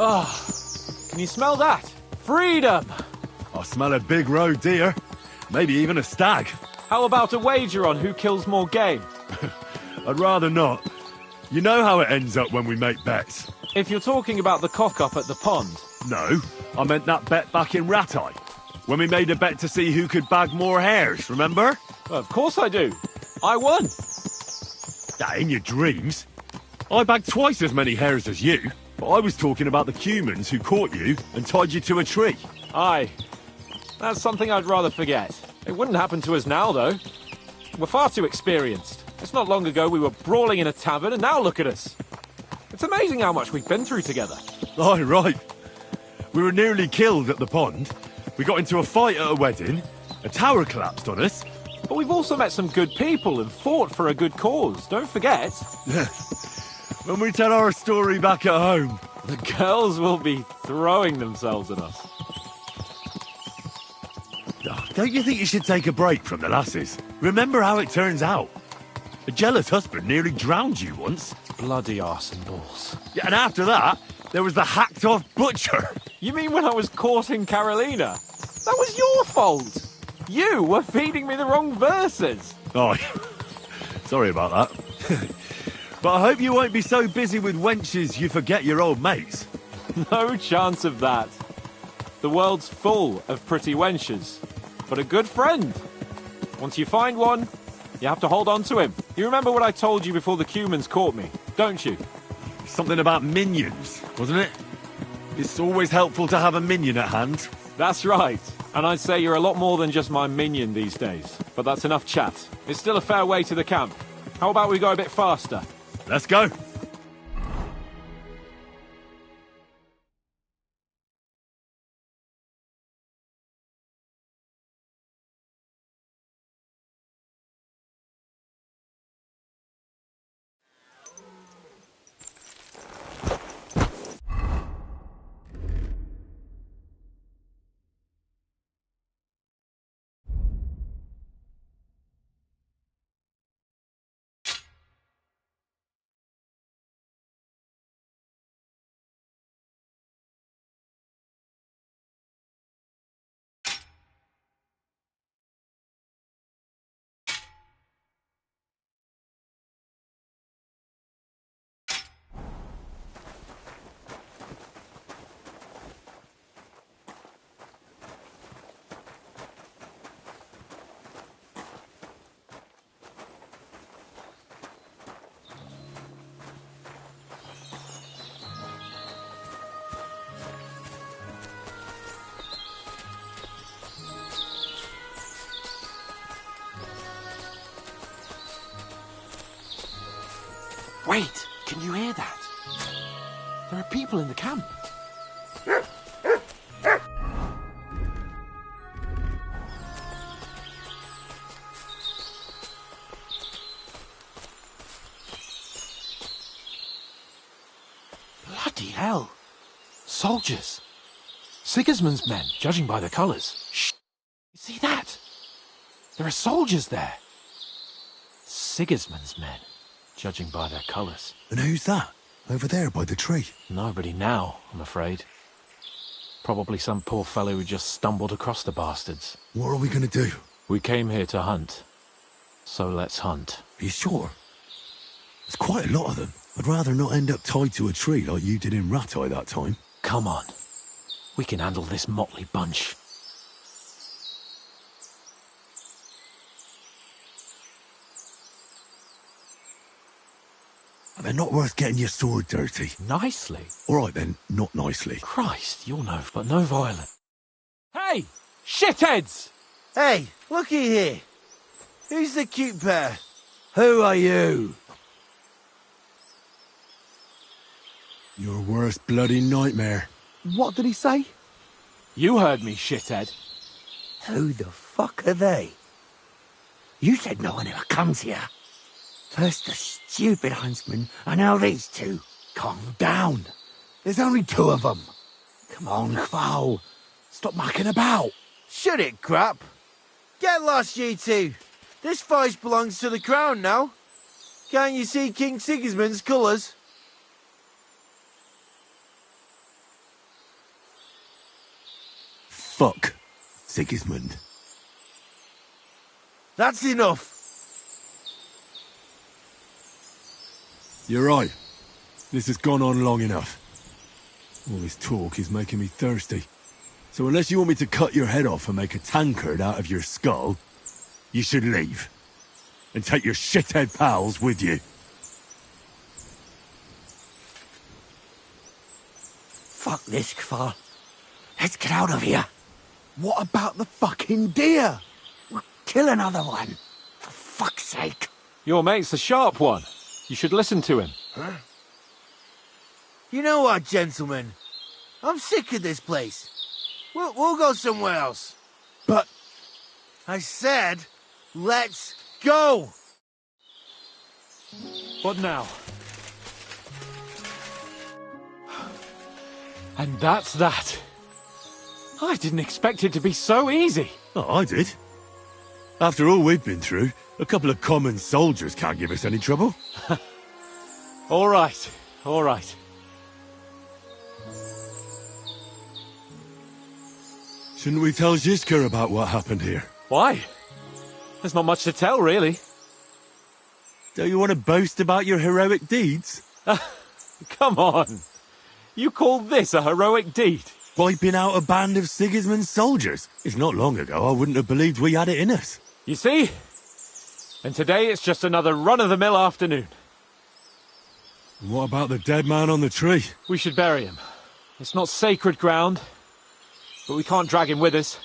Oh, can you smell that? Freedom! I smell a big roe deer. Maybe even a stag. How about a wager on who kills more game? I'd rather not. You know how it ends up when we make bets. If you're talking about the cock-up at the pond. No, I meant that bet back in Rattay. When we made a bet to see who could bag more hares, remember? Well, of course I do. I won. That in your dreams. I bagged twice as many hares as you, but I was talking about the Sigismunds who caught you and tied you to a tree. Aye. That's something I'd rather forget. It wouldn't happen to us now, though. We're far too experienced. It's not long ago we were brawling in a tavern, and now look at us. It's amazing how much we've been through together. Aye, right. We were nearly killed at the pond. We got into a fight at a wedding. A tower collapsed on us. But we've also met some good people and fought for a good cause. Don't forget. When we tell our story back at home. The girls will be throwing themselves at us. Oh, don't you think you should take a break from the lasses? Remember how it turns out. A jealous husband nearly drowned you once. Bloody arse and balls. Yeah, and after that, there was the hacked-off butcher. You mean when I was courting Carolina? That was your fault. You were feeding me the wrong verses. Oh, sorry about that. But I hope you won't be so busy with wenches you forget your old mates. No chance of that. The world's full of pretty wenches. But a good friend. Once you find one, you have to hold on to him. You remember what I told you before the Sigismunds caught me, don't you? Something about minions, wasn't it? It's always helpful to have a minion at hand. That's right. And I'd say you're a lot more than just my minion these days. But that's enough chat. It's still a fair way to the camp. How about we go a bit faster? Let's go. Wait, can you hear that? There are people in the camp. Bloody hell. Soldiers. Sigismunds men, judging by the colours. Shh. You see that? There are soldiers there. Sigismunds men, judging by their colours. And who's that? Over there by the tree? Nobody now, I'm afraid. Probably some poor fellow who just stumbled across the bastards. What are we gonna do? We came here to hunt. So let's hunt. Are you sure? There's quite a lot of them. I'd rather not end up tied to a tree like you did in Rattay that time. Come on. We can handle this motley bunch. They're not worth getting your sword dirty. Nicely. All right then, not nicely. Christ, you'll know, but no violence. Hey! Shitheads! Hey, looky here. Who's the cute pair? Who are you? Your worst bloody nightmare. What did he say? You heard me, shithead. Who the fuck are they? You said no one ever comes here. First the stupid huntsman, and now these two. Calm down. There's only two of them. Come on, Kval. Stop mucking about. Shut it, crap. Get lost, you two. This fight belongs to the crown now. Can't you see King Sigismund's colours? fuck, Sigismund. That's enough. You're right. This has gone on long enough. All this talk is making me thirsty. So unless you want me to cut your head off and make a tankard out of your skull, you should leave. And take your shithead pals with you. Fuck this, Kval. Let's get out of here. What about the fucking deer? We'll kill another one. For fuck's sake. Your mate's a sharp one. You should listen to him. Huh? You know what, gentlemen? I'm sick of this place. We'll go somewhere else. But I said, let's go! What now? And that's that. I didn't expect it to be so easy. Oh, I did. After all we've been through, a couple of common soldiers can't give us any trouble. All right, all right. Shouldn't we tell Zizka about what happened here? Why? There's not much to tell, really. Don't you want to boast about your heroic deeds? Come on. You call this a heroic deed? Wiping out a band of Sigismund's soldiers. It's not long ago I wouldn't have believed we had it in us. You see? And today it's just another run-of-the-mill afternoon. And what about the dead man on the tree? We should bury him. It's not sacred ground, but we can't drag him with us.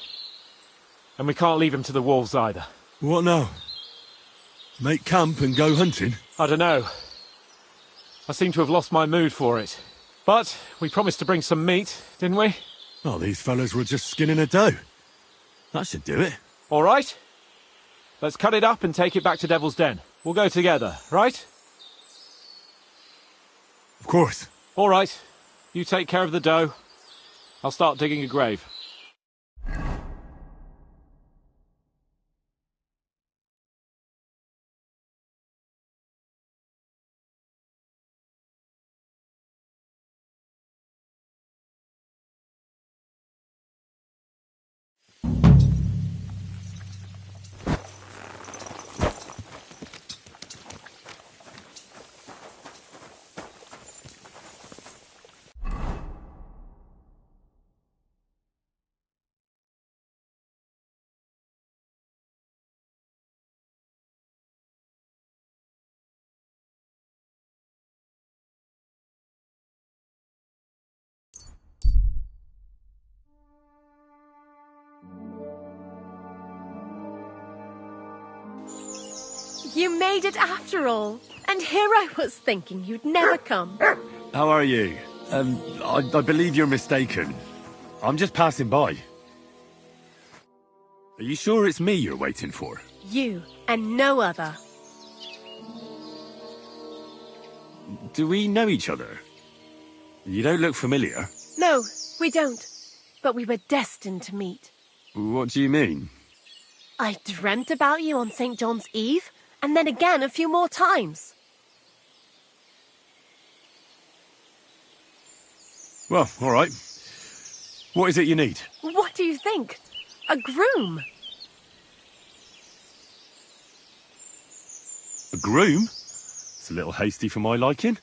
And we can't leave him to the wolves either. What now? Make camp and go hunting? I don't know. I seem to have lost my mood for it. But we promised to bring some meat, didn't we? Oh, these fellas were just skinning a doe. That should do it. All right. Let's cut it up and take it back to Devil's Den. We'll go together, right? Of course. All right. You take care of the doe. I'll start digging a grave. You made it after all. And here I was thinking you'd never come. How are you? I believe you're mistaken. I'm just passing by. Are you sure it's me you're waiting for? You and no other. Do we know each other? You don't look familiar. No, we don't. But we were destined to meet. What do you mean? I dreamt about you on St. John's Eve, and then again a few more times. Well, all right. What is it you need? What do you think? A groom. A groom? It's a little hasty for my liking.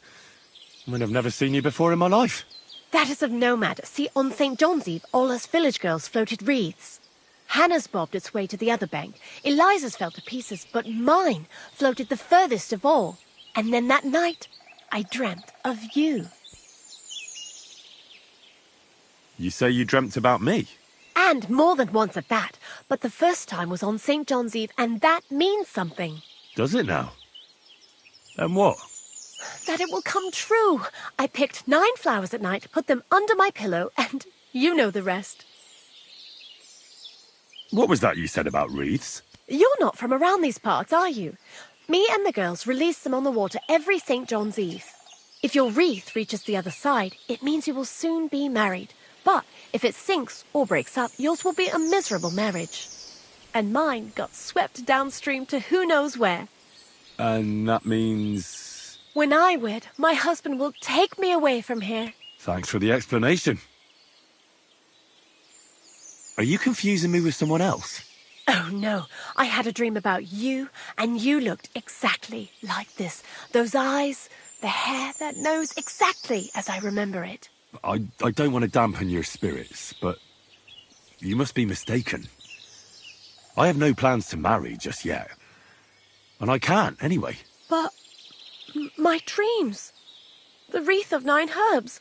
I mean, I've never seen you before in my life. That is of no matter. See, on St. John's Eve, all us village girls floated wreaths. Hannah's bobbed its way to the other bank. Eliza's fell to pieces, but mine floated the furthest of all. And then that night, I dreamt of you. You say you dreamt about me? And more than once at that. But the first time was on St. John's Eve, and that means something. Does it now? And what? That it will come true. I picked 9 flowers at night, put them under my pillow, and you know the rest. What was that you said about wreaths? You're not from around these parts, are you? Me and the girls release them on the water every St. John's Eve. If your wreath reaches the other side, it means you will soon be married. But if it sinks or breaks up, yours will be a miserable marriage. And mine got swept downstream to who knows where. And that means... When I wed, my husband will take me away from here. Thanks for the explanation. Are you confusing me with someone else? Oh no, I had a dream about you, and you looked exactly like this. Those eyes, the hair, that nose, exactly as I remember it. I don't want to dampen your spirits, but you must be mistaken. I have no plans to marry just yet. And I can't, anyway. But my dreams, the wreath of 9 herbs,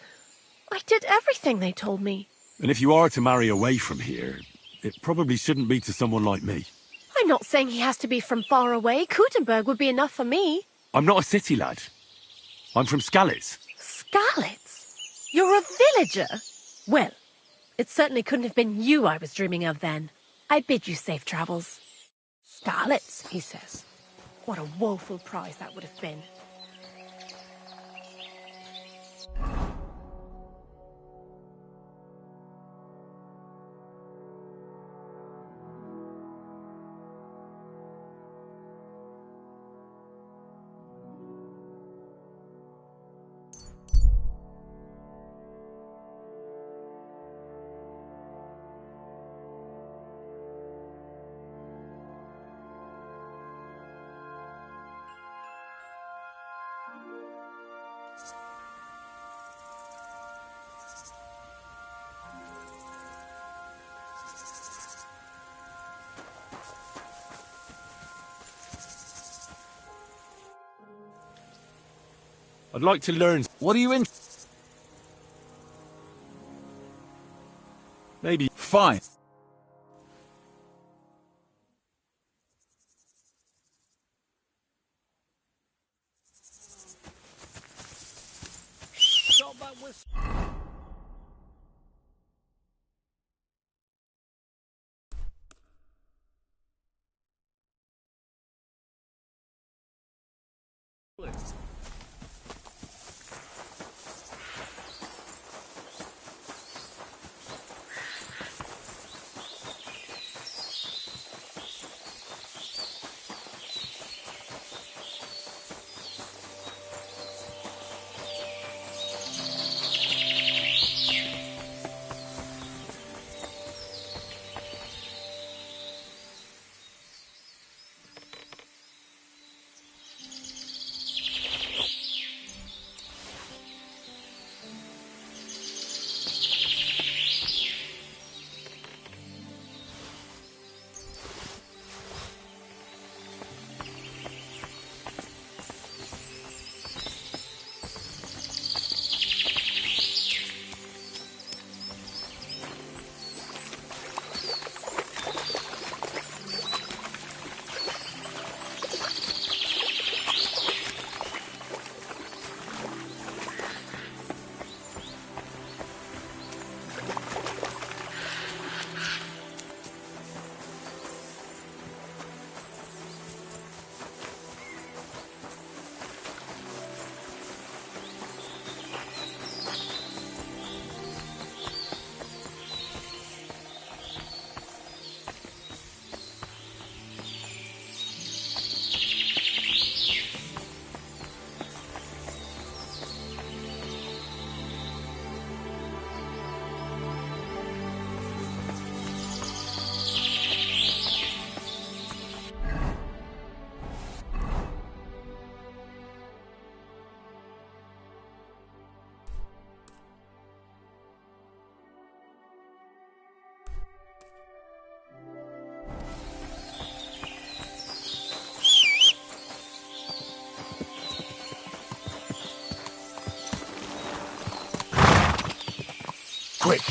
I did everything they told me. And if you are to marry away from here, it probably shouldn't be to someone like me. I'm not saying he has to be from far away. Kutenberg would be enough for me. I'm not a city lad. I'm from Skalitz. Skalitz? You're a villager? Well, it certainly couldn't have been you I was dreaming of then. I bid you safe travels. Skalitz, he says. What a woeful prize that would have been. I'd like to learn. What are you in? Maybe. Fine. Quick!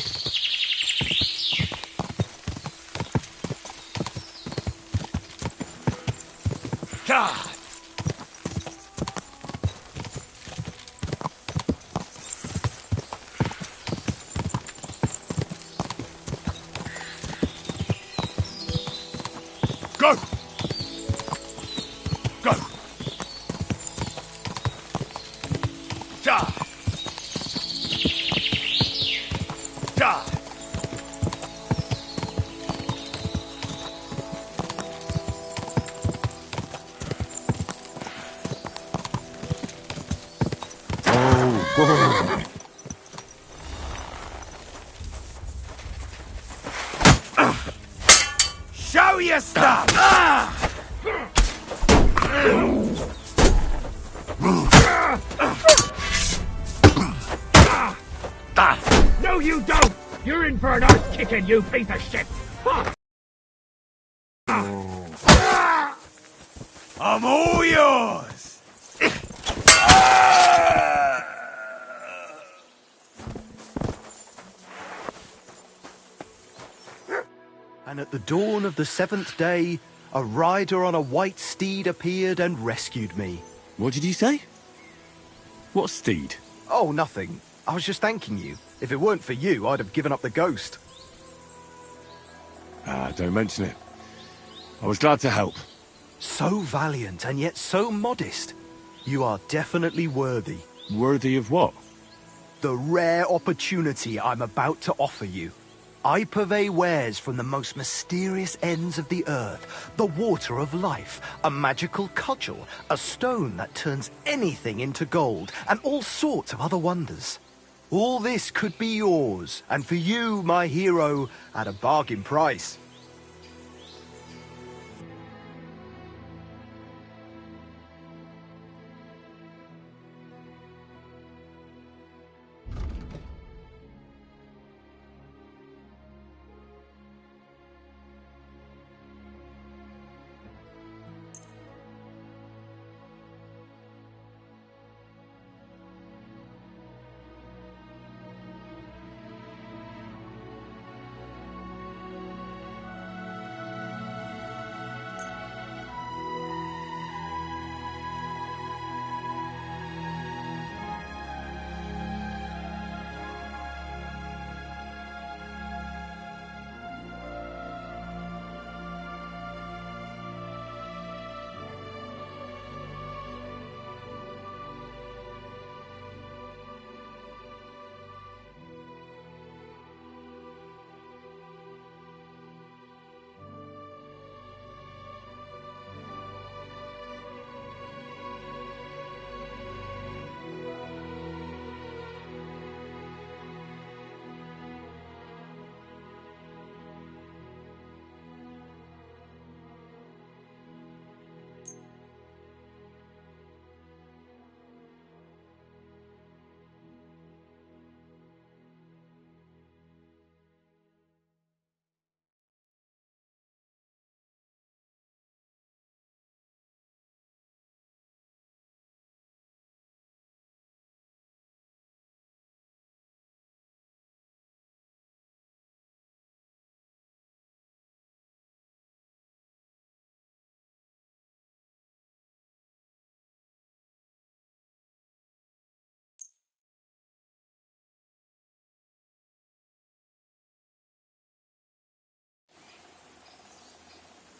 God! Go! Go! Die! Die! Oh, know your stuff! Ah! No, you don't! You're in for an arse kicking, you piece of shit! I'm all yours! And at the dawn of the 7th day, a rider on a white steed appeared and rescued me. What did you say? What steed? Oh, nothing. I was just thanking you. If it weren't for you, I'd have given up the ghost. Ah, don't mention it. I was glad to help. So valiant and yet so modest. You are definitely worthy. Worthy of what? The rare opportunity I'm about to offer you. I purvey wares from the most mysterious ends of the earth. The water of life, a magical cudgel, a stone that turns anything into gold, and all sorts of other wonders. All this could be yours, and for you, my hero, at a bargain price.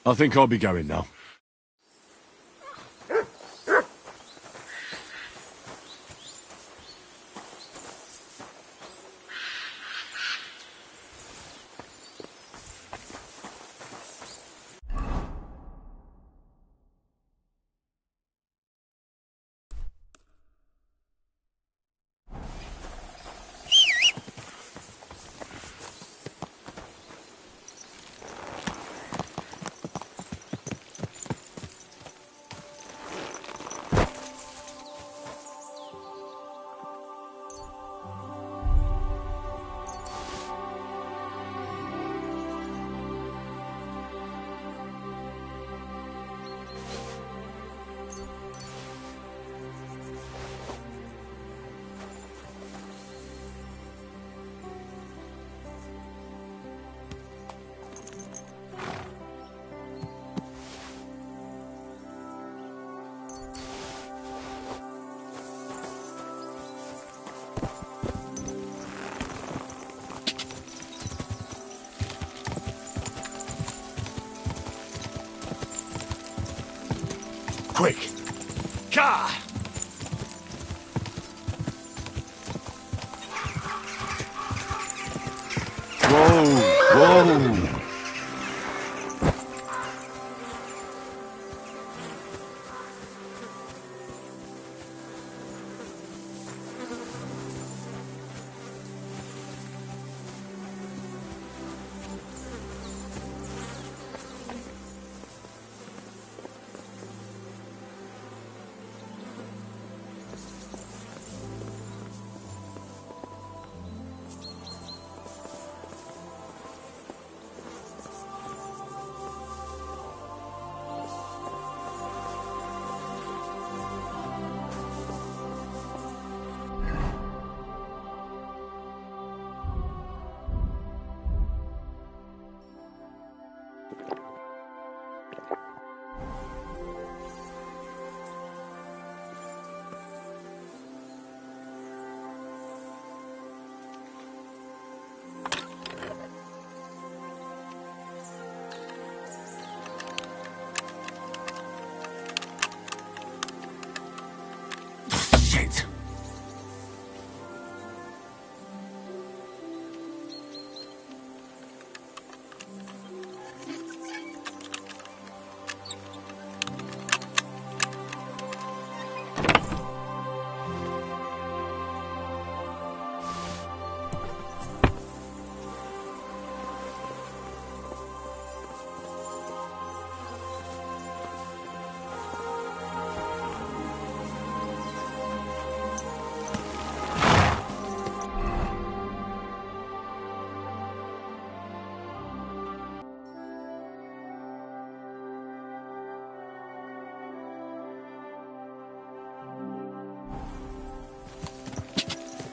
I think I'll be going now. Quick! Car! Whoa! Shit!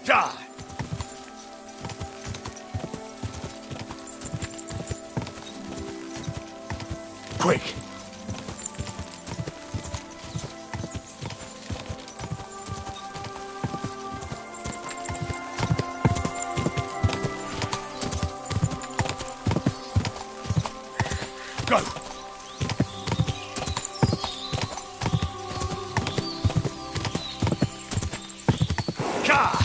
Die! Quick! Go! Car!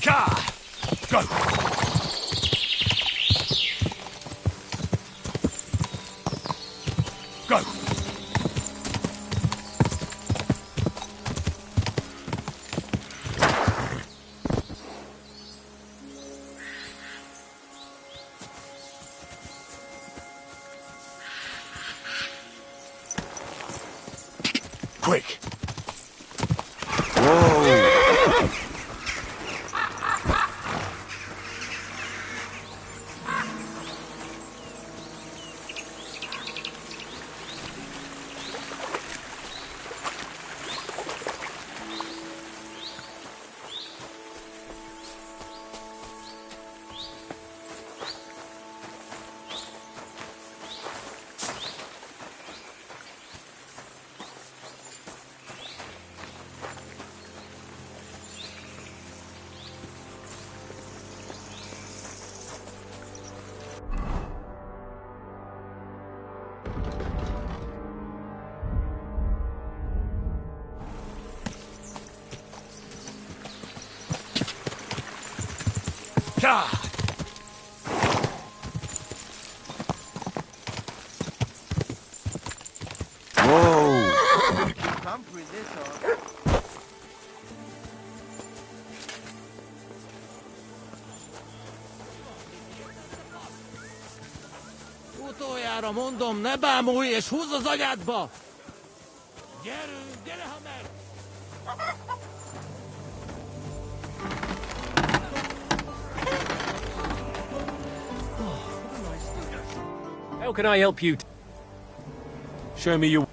Car! Go! Go! Quick! Car! Utoljára mondom, ne bámulj és húzz az agyádba! Gyerünk, gyere hamar! How can I help you? Show me your...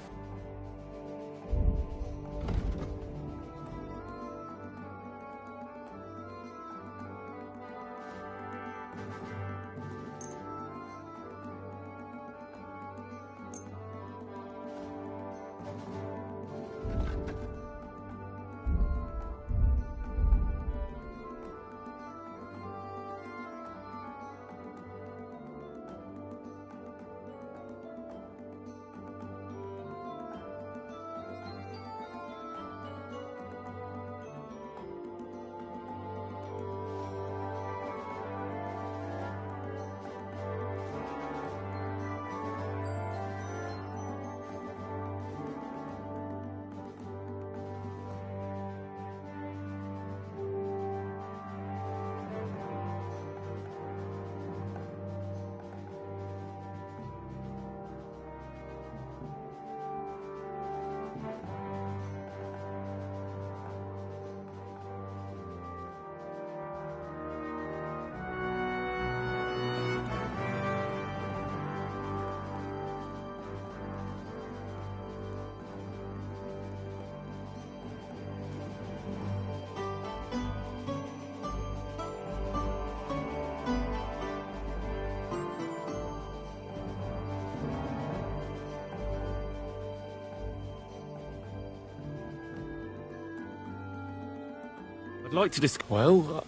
I'd like to discuss... Well...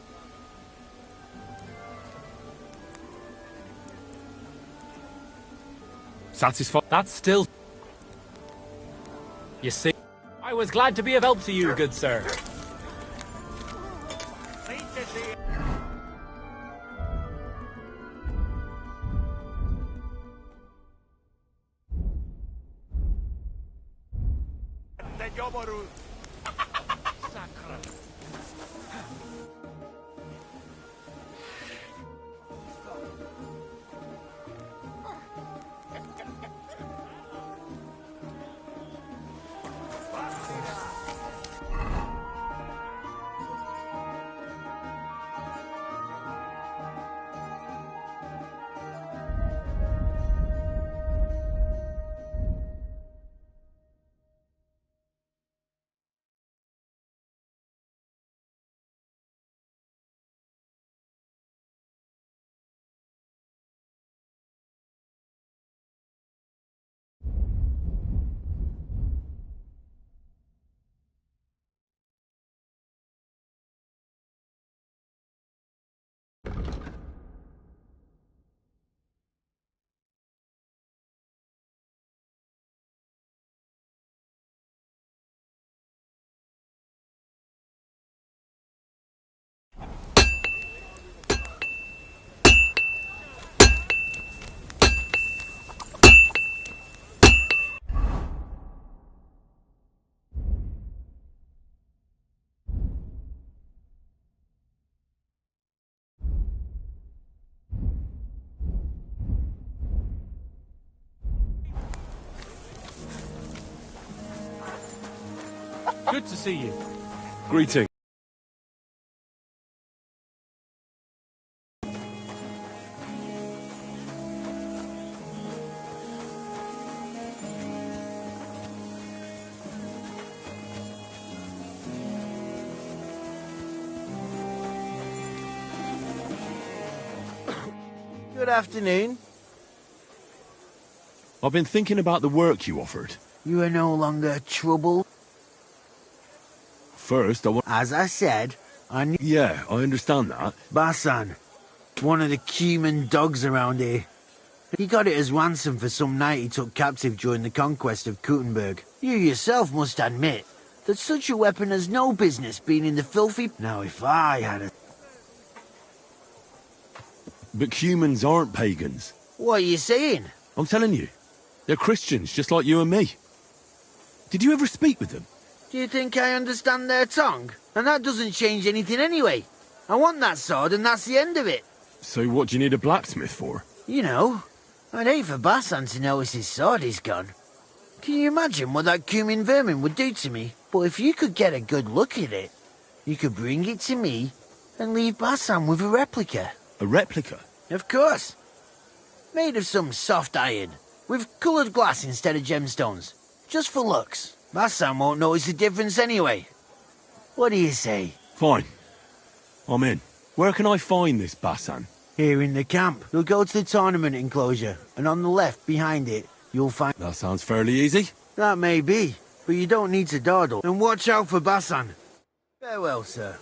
Satisfied? That's still... You see... I was glad to be of help to you, good sir. Good to see you. Greeting. Good afternoon. I've been thinking about the work you offered. You are no longer trouble. First, I want... As I said, I knew Yeah, I understand that. Basan, one of the cumin dogs around here. He got it as ransom for some knight he took captive during the conquest of Kuttenberg. You yourself must admit that such a weapon has no business being in the filthy... Now if I had a... But humans aren't pagans. What are you saying? I'm telling you. They're Christians, just like you and me. Did you ever speak with them? Do you think I understand their tongue? And that doesn't change anything anyway. I want that sword and that's the end of it. So what do you need a blacksmith for? You know, I'd hate for Basan to notice his sword is gone. Can you imagine what that cumin vermin would do to me? But if you could get a good look at it, you could bring it to me and leave Basan with a replica. A replica? Of course. Made of some soft iron, with coloured glass instead of gemstones. Just for looks. Basan won't notice the difference anyway. What do you say? Fine. I'm in. Where can I find this Basan? Here in the camp. You'll go to the tournament enclosure, and on the left, behind it, you'll find... That sounds fairly easy. That may be, but you don't need to dawdle. And watch out for Basan. Farewell, sir.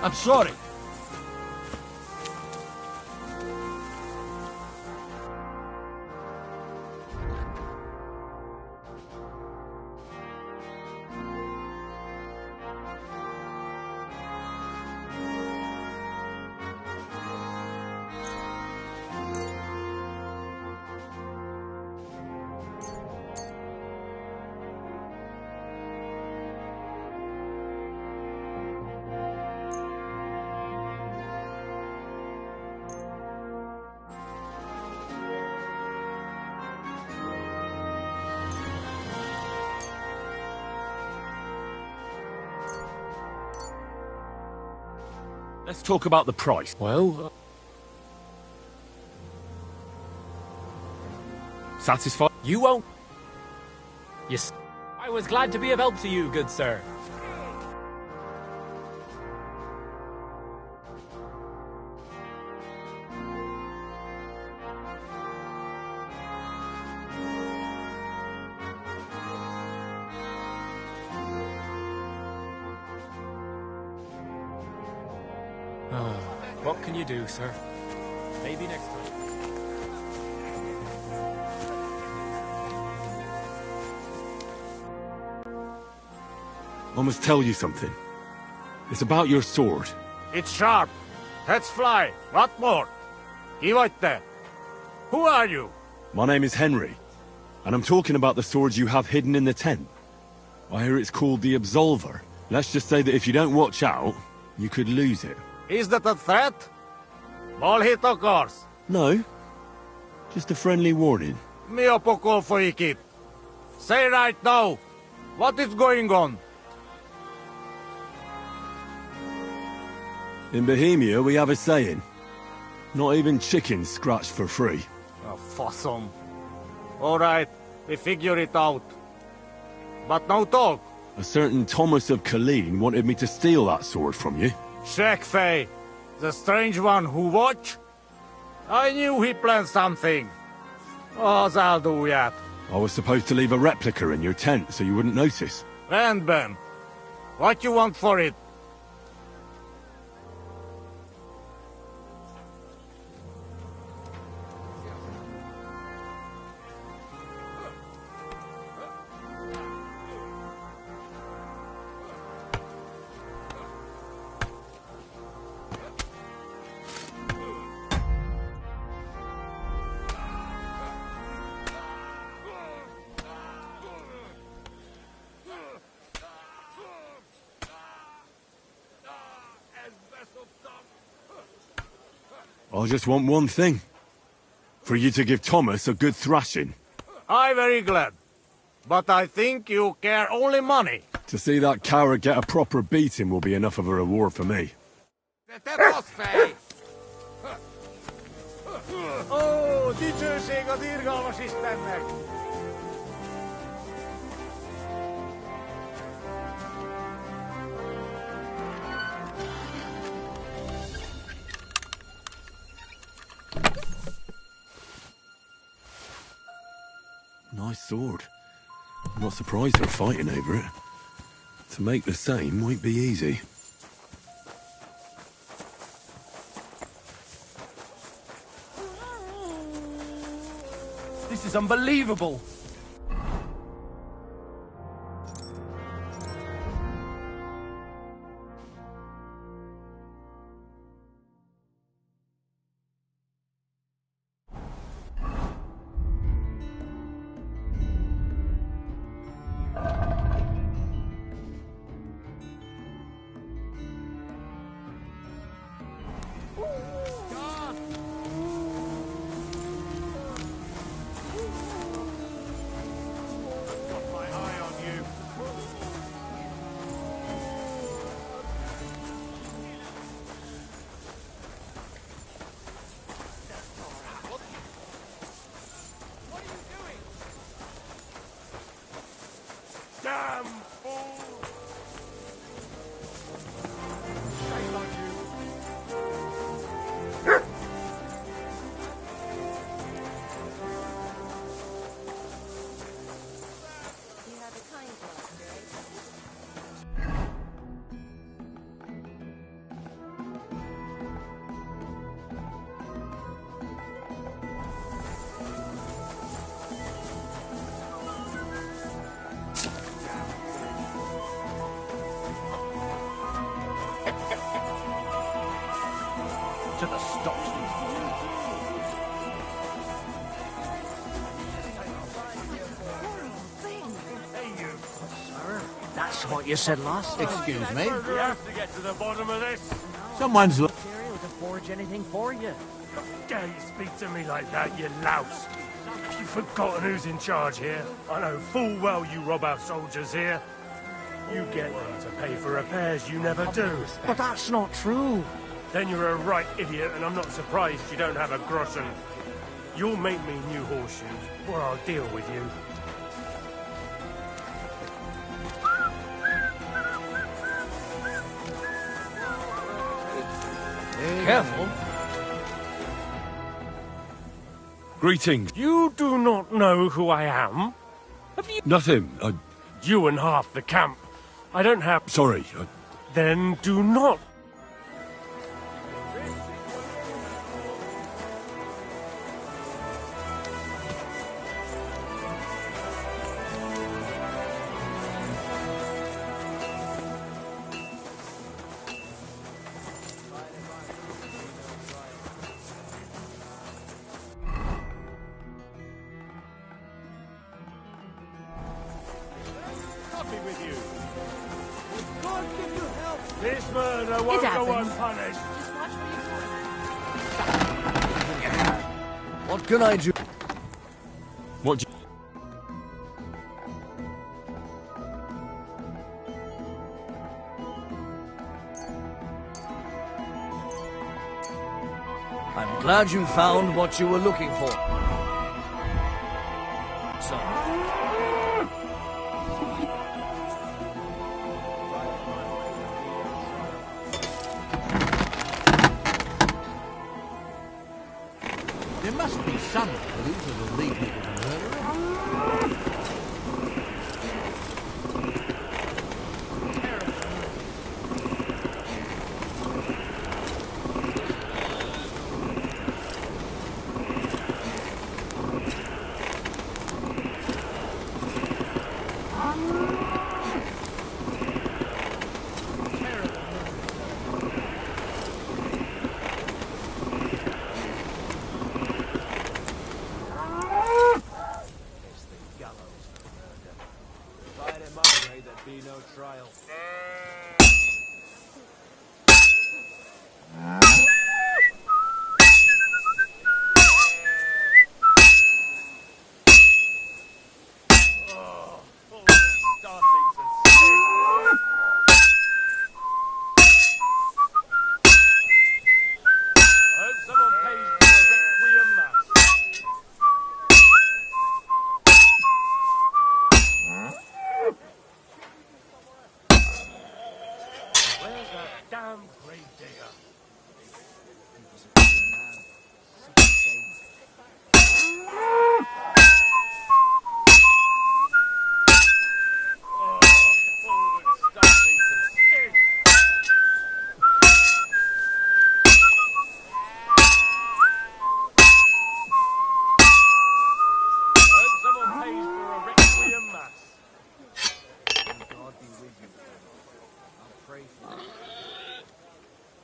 I'm sorry. Let's talk about the price. Well... Satisfied? You won't... Yes. I was glad to be of help to you, good sir. What can you do, sir? Maybe next time. I must tell you something. It's about your sword. It's sharp. Heads fly. What more? Give it there. Who are you? My name is Henry, and I'm talking about the sword you have hidden in the tent. I hear it's called the Absolver. Let's just say that if you don't watch out, you could lose it. Is that a threat? Ball hit, of course. No, just a friendly warning. Mio pokol for ikip. Say right now, what is going on? In Bohemia, we have a saying. Not even chickens scratch for free. Oh, fossum. All right, we figure it out. But no talk. A certain Thomas of Colleen wanted me to steal that sword from you. Shekfei, the strange one who watch? I knew he planned something. Oh, I'll do that. I was supposed to leave a replica in your tent so you wouldn't notice. And Ben, what you want for it? I just want one thing. For you to give Thomas a good thrashing. I'm very glad. But I think you care only money. To see that coward get a proper beating will be enough of a reward for me. Oh, dicsőség az irgalmas Istennek! Nice sword. I'm not surprised they're fighting over it. To make the same won't be easy. This is unbelievable! Damn fool! Shame on you. You have a kind master, eh? To the stocks. That's what you said last time. Excuse me. We have to get to the bottom of this. Someone's look. Material to forge anything for you. Dare you speak to me like that, you louse? Have you forgotten who's in charge here? I know full well you rob our soldiers here. You get them to pay for repairs you never do. But that's not true. Then you're a right idiot, and I'm not surprised you don't have a groschen. You'll make me new horseshoes, or I'll deal with you. Careful. Greetings. You do not know who I am? Have you... Nothing. You and half the camp. I don't have... Sorry. Then do not. This murder won't go unpunished. What can I do? What do I'm glad you found what you were looking for. So. There must be some clue that will lead people to murder him.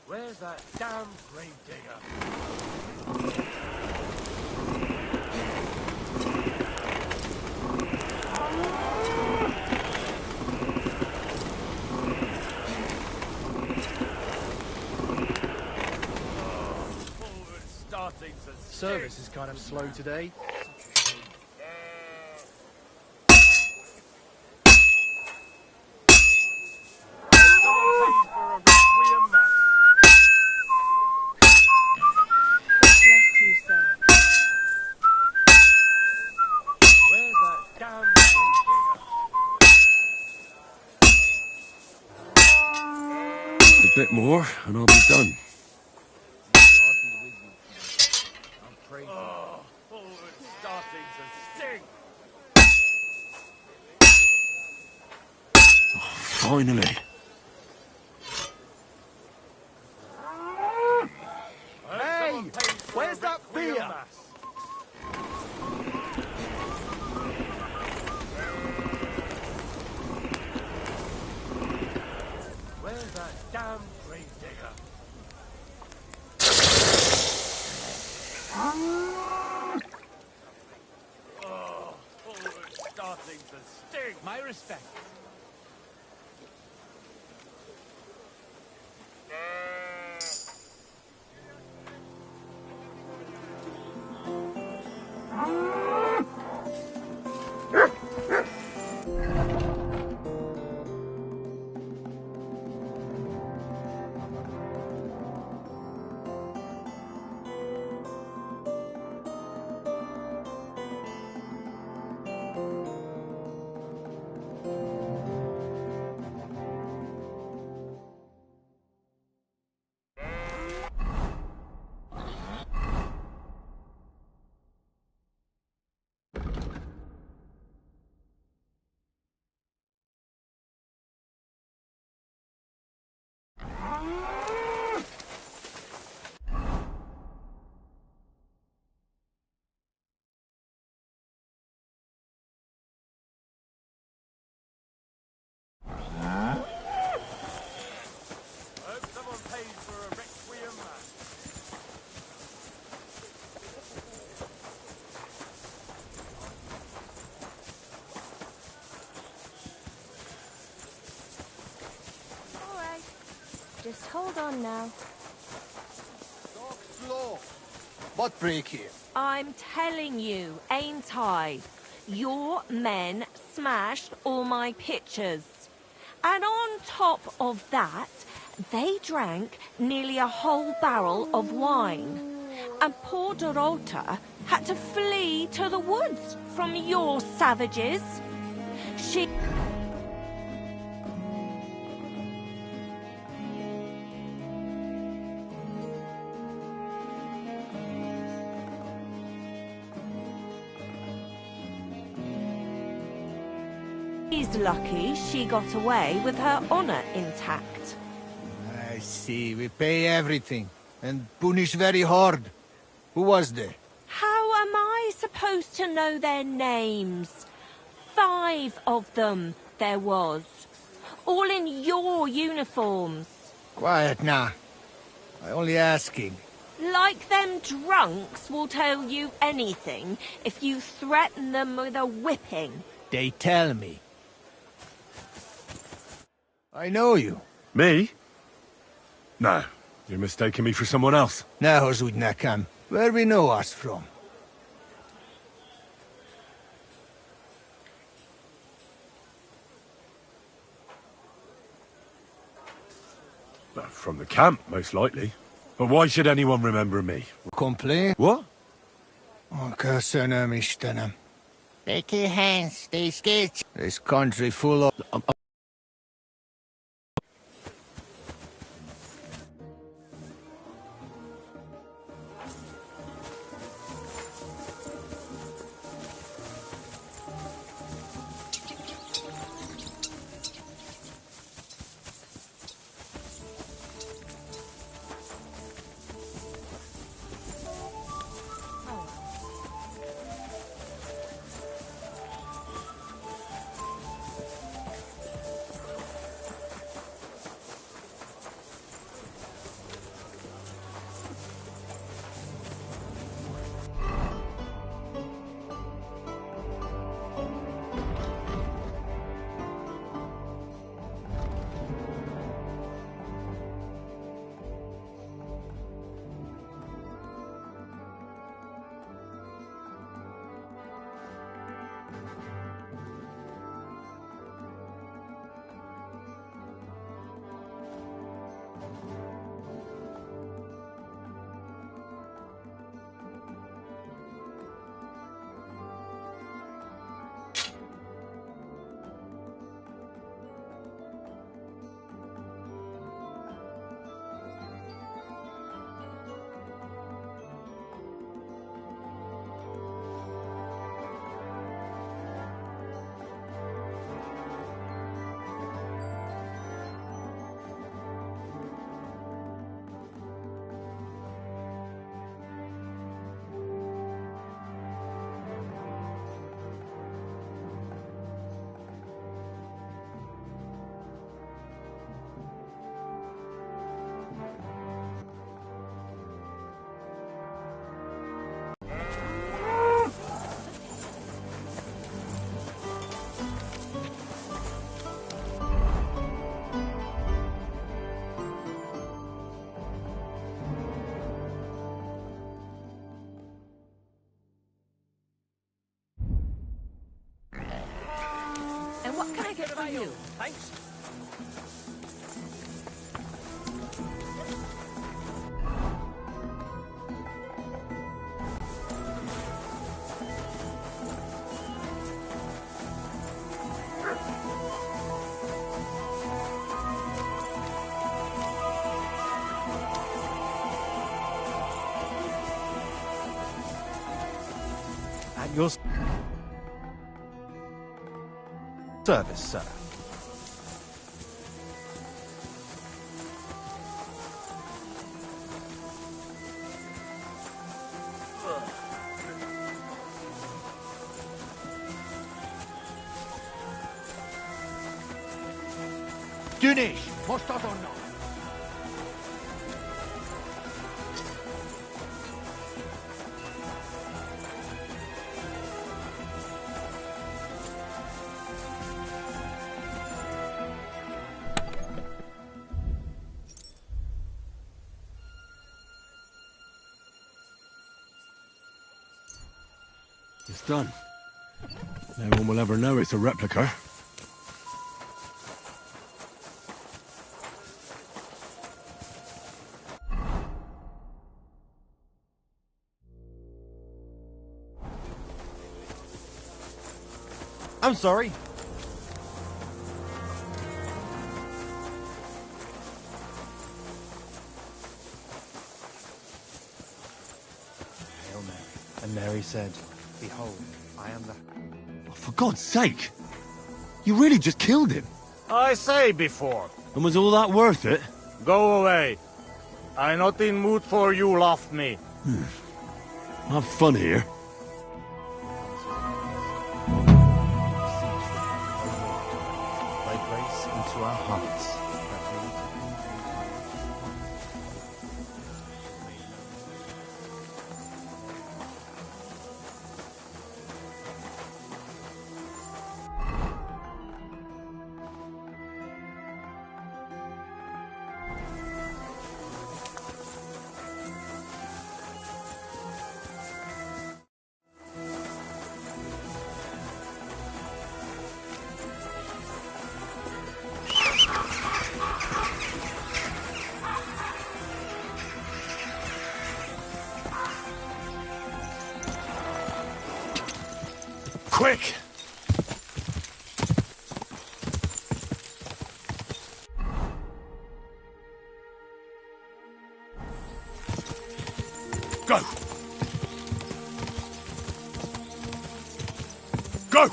Where's that damn grave digger? Service is kind of slow today. a bit more, and I'll be done. It's starting to stink. Finally. Hey, where's that beer? Where's that damn grave digger? It's starting to stink. My respect. Just hold on now. Talk slow. What break here? I'm telling you, ain't I? Your men smashed all my pictures. And on top of that, they drank nearly a whole barrel of wine. And poor Dorota had to flee to the woods from your savages. She... She's lucky she got away with her honor intact. I see. We pay everything. And punish very hard. Who was there? How am I supposed to know their names? 5 of them there was. All in your uniforms. Quiet now. I only asking. Like them drunks will tell you anything if you threaten them with a whipping. They tell me. I know you. Me? No, you're mistaking me for someone else. Now, Zudnakam, where we know us from? From the camp, most likely. But why should anyone remember me? Complain? What? Oh, köszönöm Istenem. Take your hands, stay scared. This country full of... And what can I get for you? Thanks. Your service, sir. Dunish, what's that or not? It's done. No one will ever know it's a replica. I'm sorry. Hail Mary. And Mary said, Behold, I am the... Oh, for God's sake! You really just killed him? I say before. And was all that worth it? Go away. I'm not in mood for you laugh me. Have fun here. Thy grace into our hearts. Quick! Go! Go!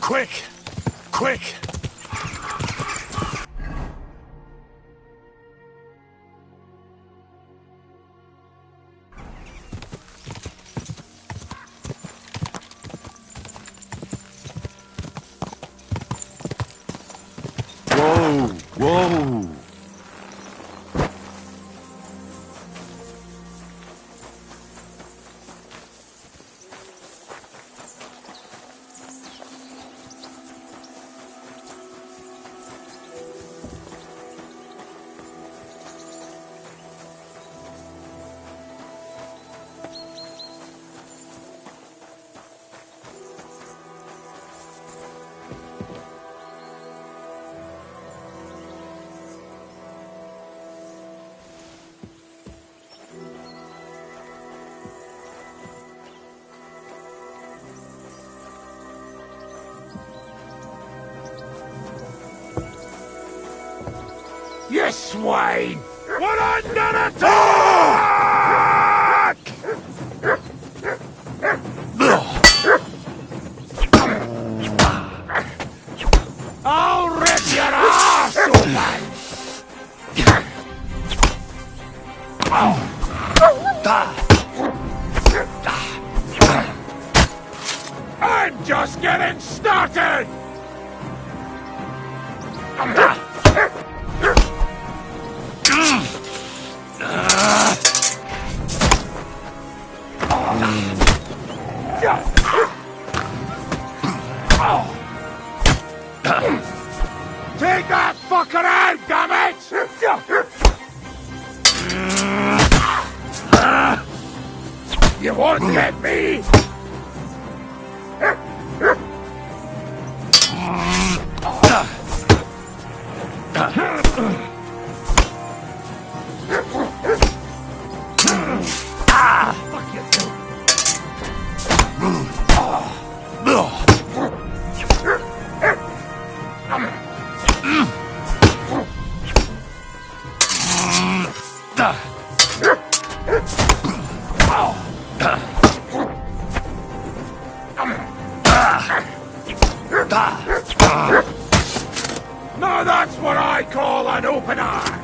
Quick! Quick! Whoa! Whoa! You swine! What under attack! I'll rip your ass open! I'm just getting started! Take that fucker out, damn it! You won't get me! Fuck you too! Now that's what I call an open eye!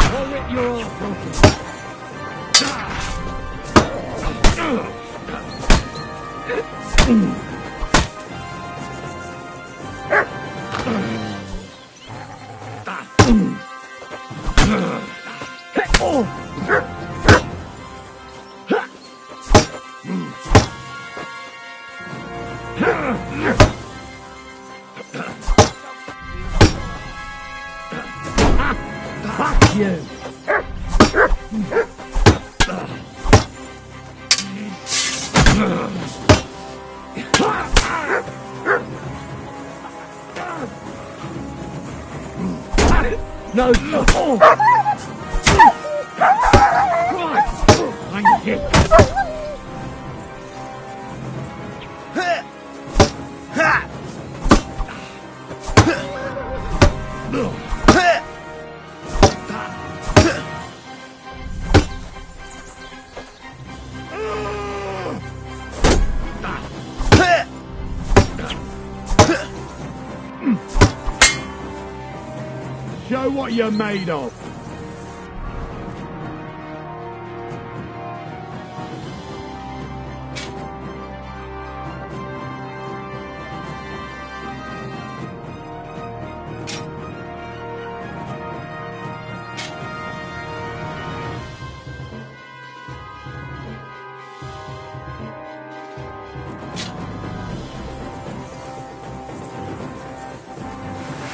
I'll rip your arm broken. Fuck you! No, stop! Christ! I'm hit! Show what you're made of.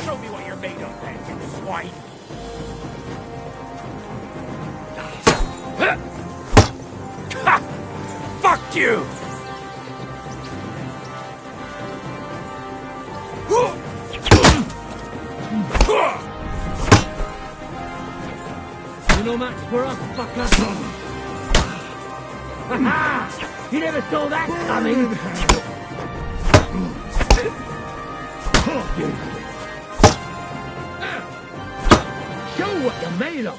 Show me what you're made of, then, you swine! Ha! Fuck you! You're no match for us, fucker. Ha! You never saw that coming. Show what you're made of.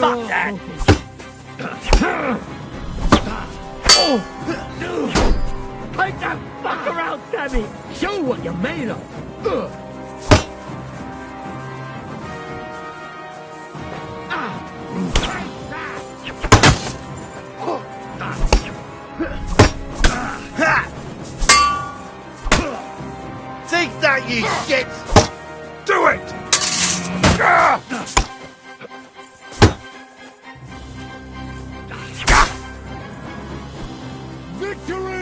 Fuck that! Take that fucker out, Sammy! Show what you're made of! Take that, you shit! Do it! Victory!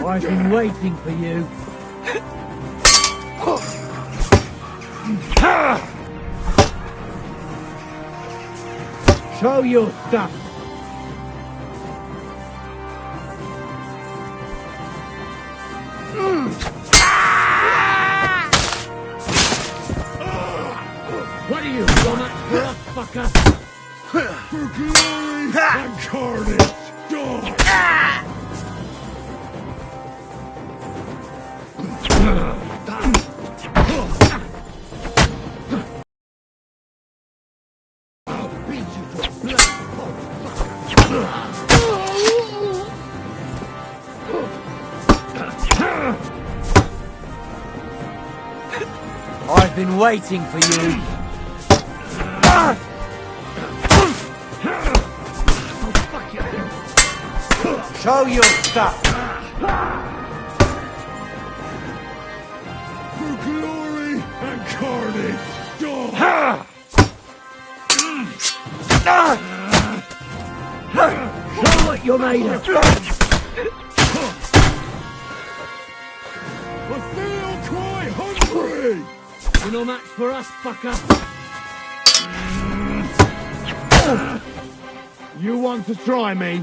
I've been waiting for you. Show your stuff. What are you, Roman? For us, fucker? For glory and carnage! Die! I've been waiting for you. Show your stuff. For glory and carnage! Die! Show what you're made of. I feel quite hungry! You're no match for us, fucker. You want to try me?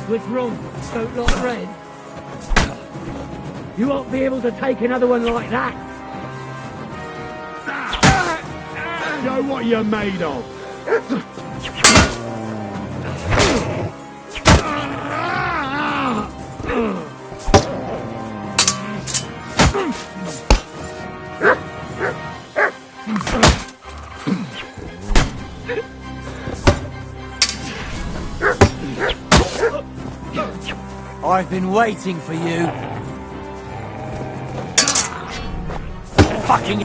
What's wrong? Don't like red? You won't be able to take another one like that. Show what you're made of. I've been waiting for you. Fucking...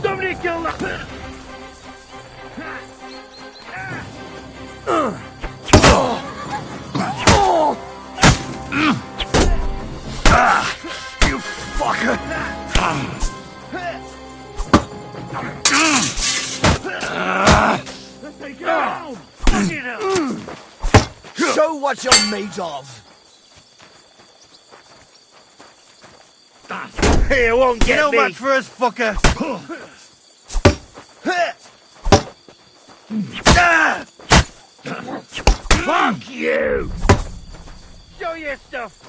Somebody kill that! You fucker! Take it out! Show what you're made of! Here, won't get No me! match for us, fucker! Fuck you! Show your stuff!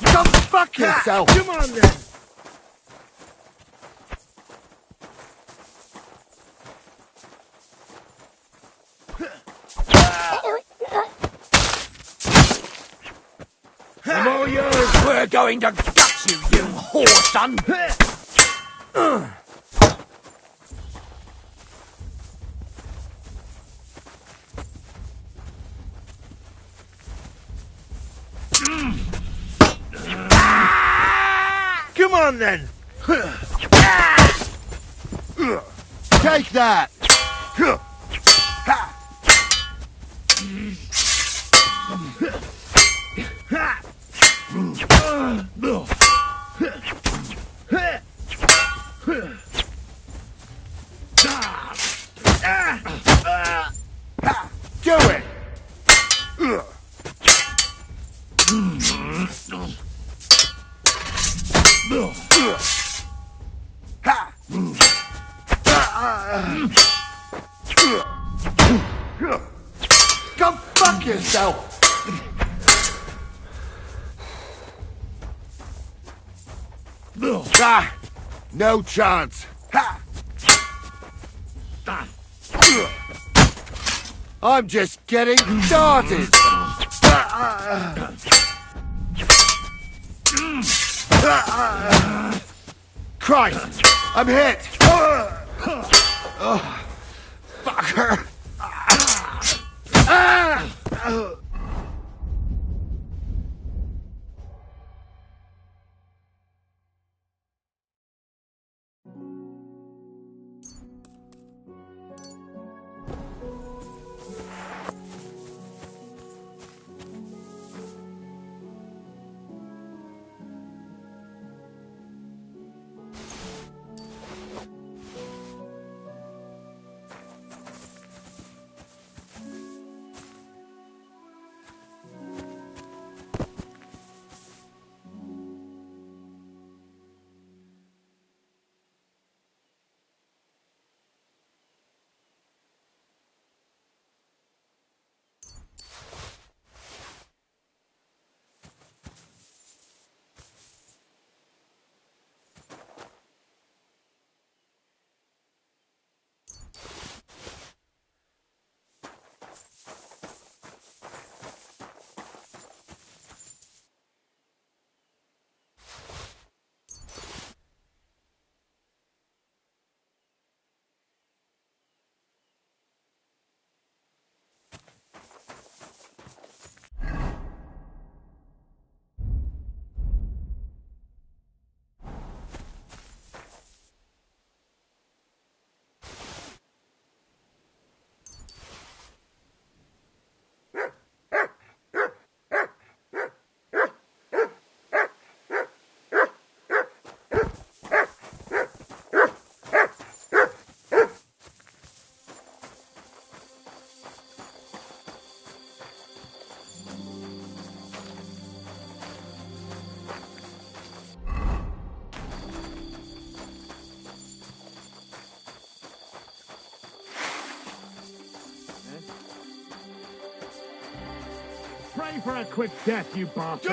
Come fuck yourself! Come on then! I'm all yours! We're going to gut you, you whore son! Come on then! Take that! Do it! Go fuck yourself! Ah, no chance. I'm just getting started. Christ, I'm hit. Fucker. Pray for a quick death, you bastard!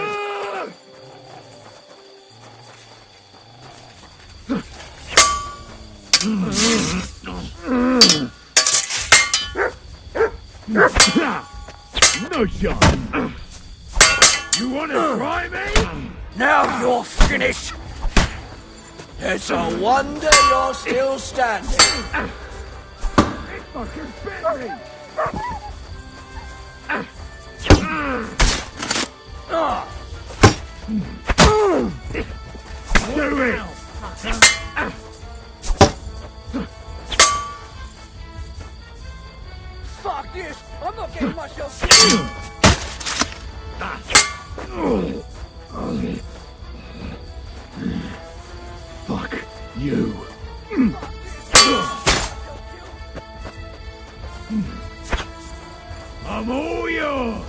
No shot. You want to try me? Now you're finished. It's a wonder you're still standing. It fucking bit me. Do it. Fuck this! I'm not getting myself. Fuck you. I'm all yours.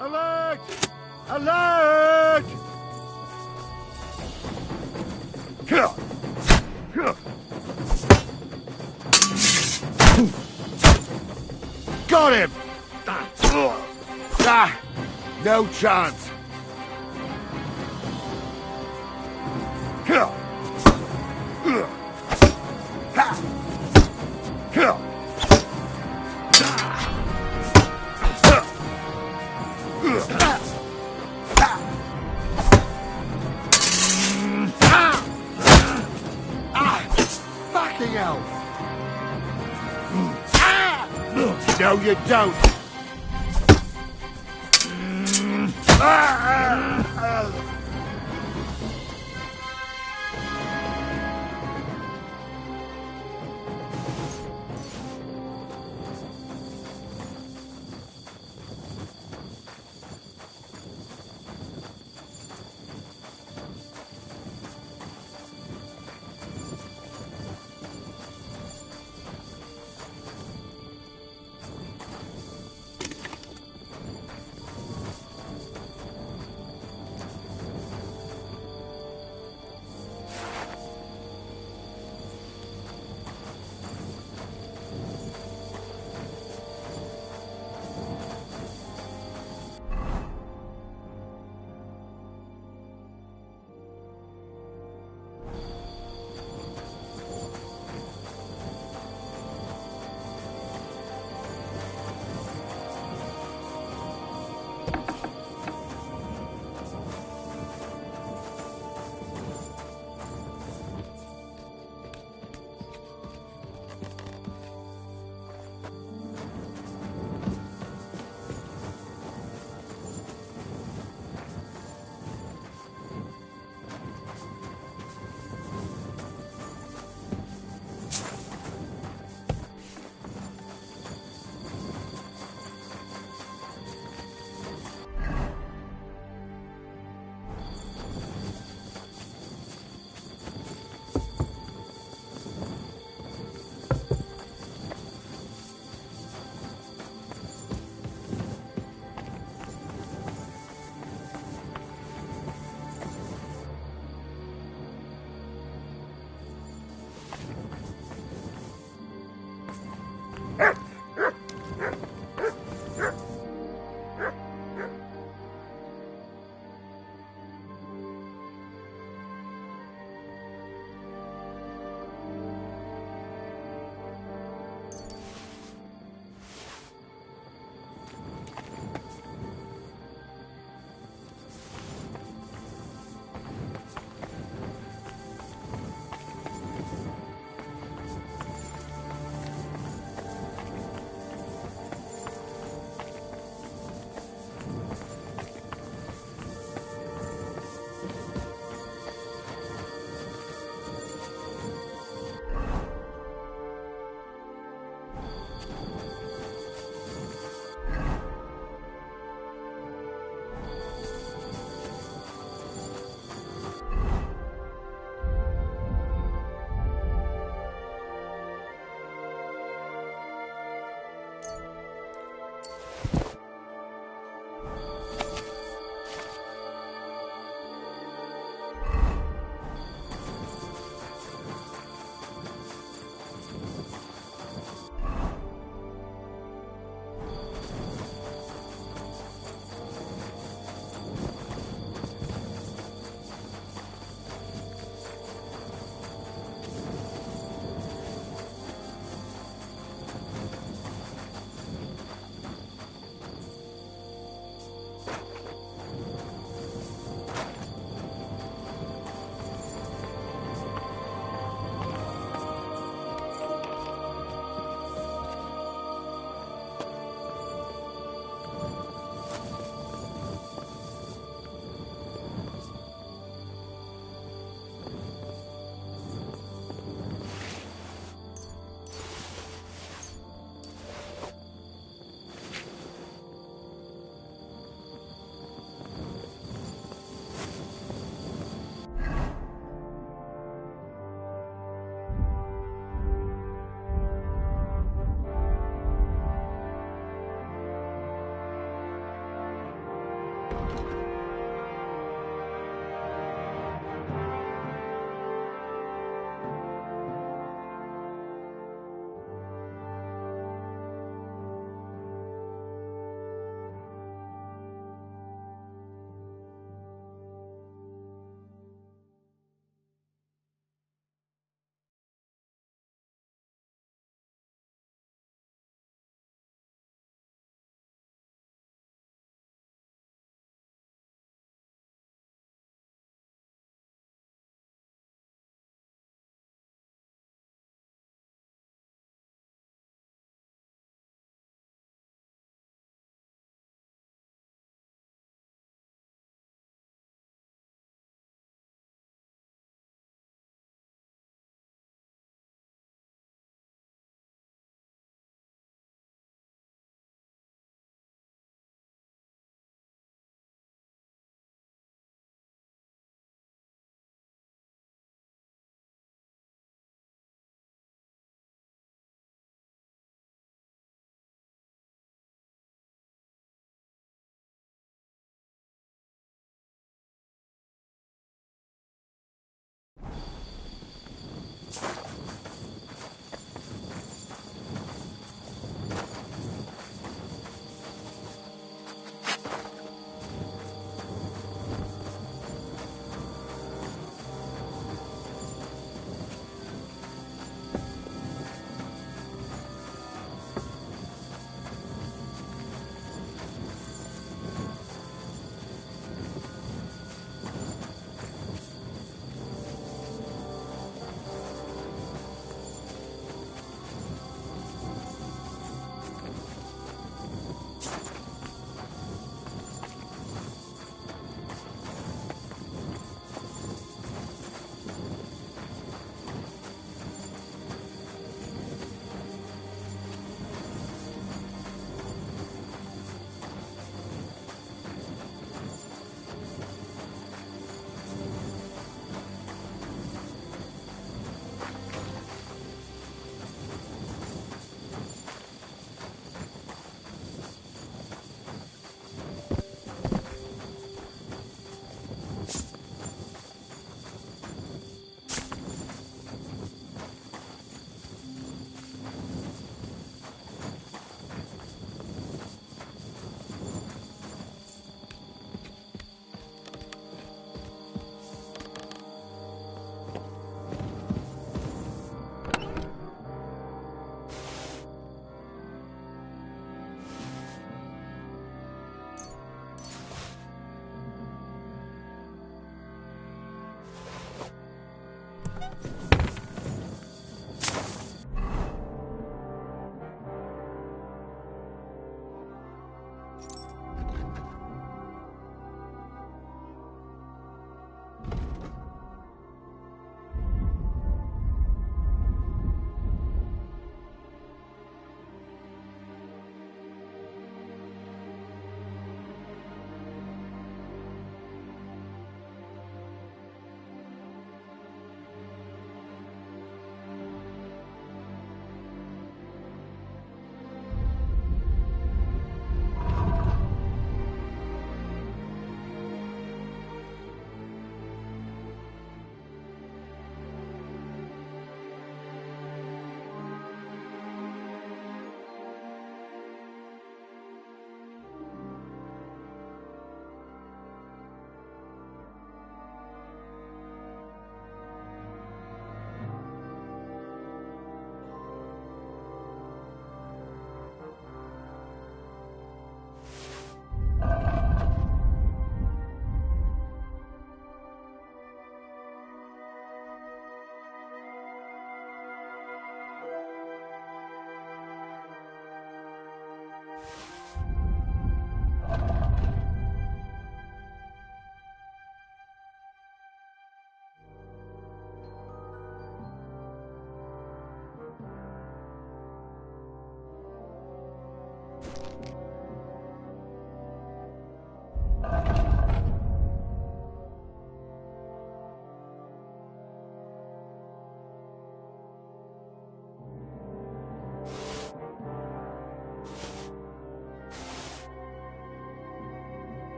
Alert! Alert! Got him! No chance. Fucking hell! No, you don't!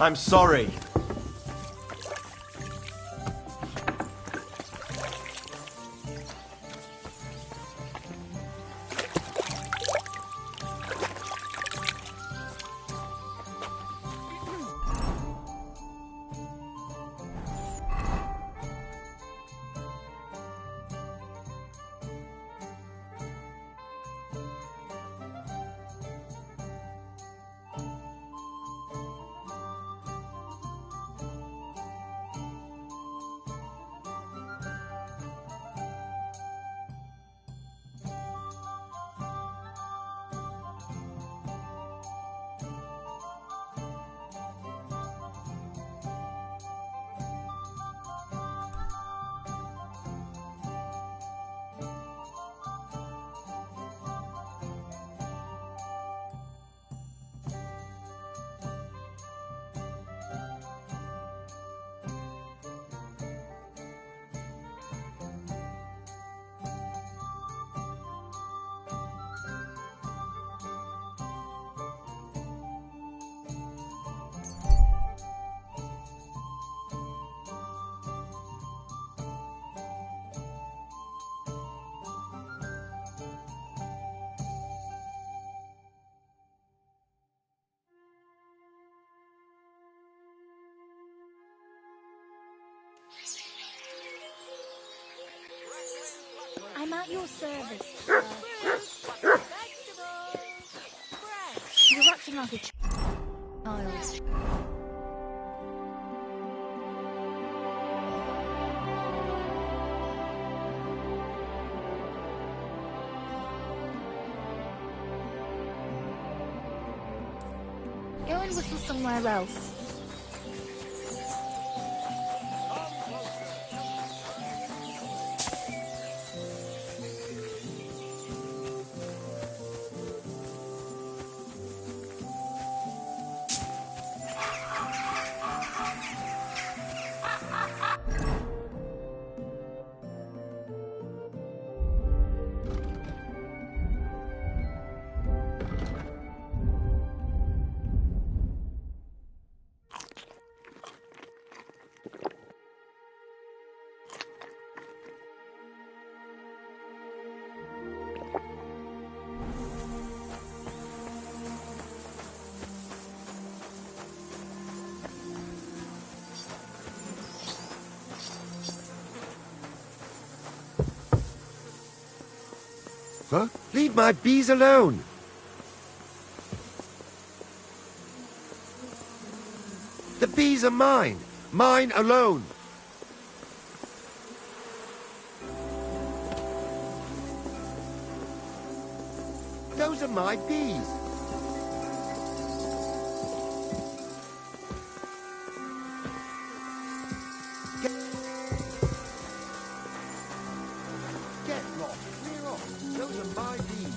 I'm sorry. I'm at your service. You're acting like a child. Go and whistle somewhere else. Huh? Leave my bees alone! The bees are mine! Mine alone! Those are my bees! Get lost! Clear off! Those are my bees!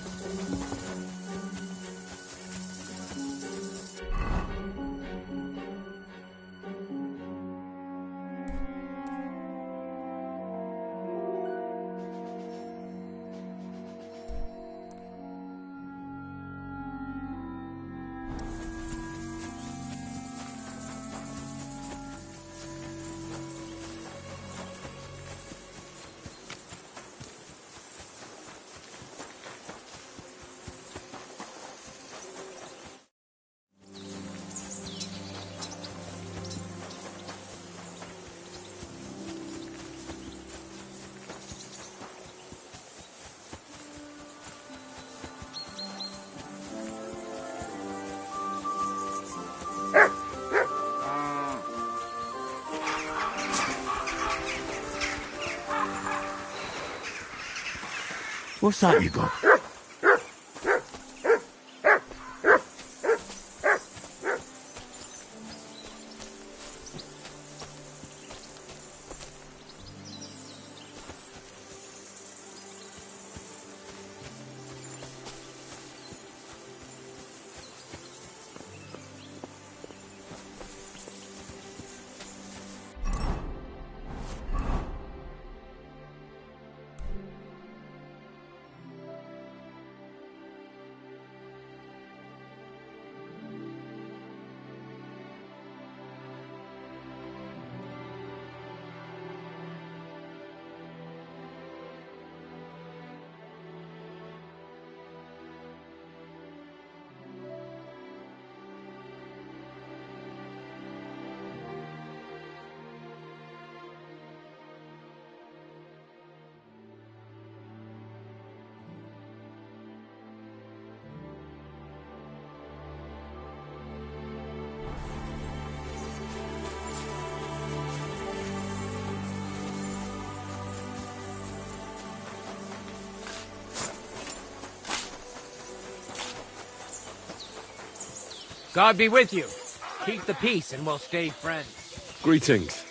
What's that you got? God be with you. Keep the peace and we'll stay friends. Greetings.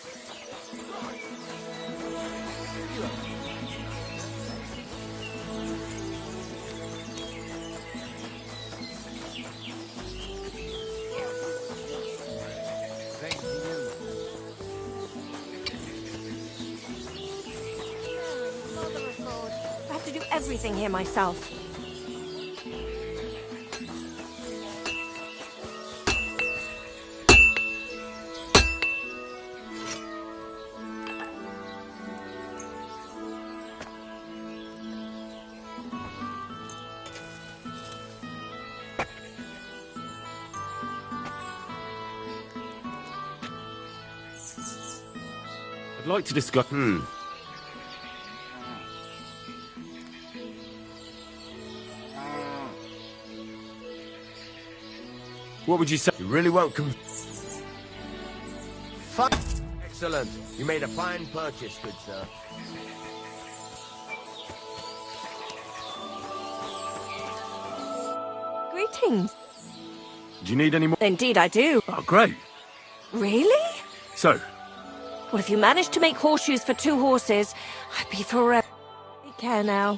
Mother of God. I have to do everything here myself. I'd like to discuss... What would you say? You really won't Fuck. Excellent. You made a fine purchase, good sir. Greetings. Do you need any more? Indeed I do. Oh, great. Really? So, Well, if you manage to make horseshoes for 2 horses, I'd be forever. Take care now.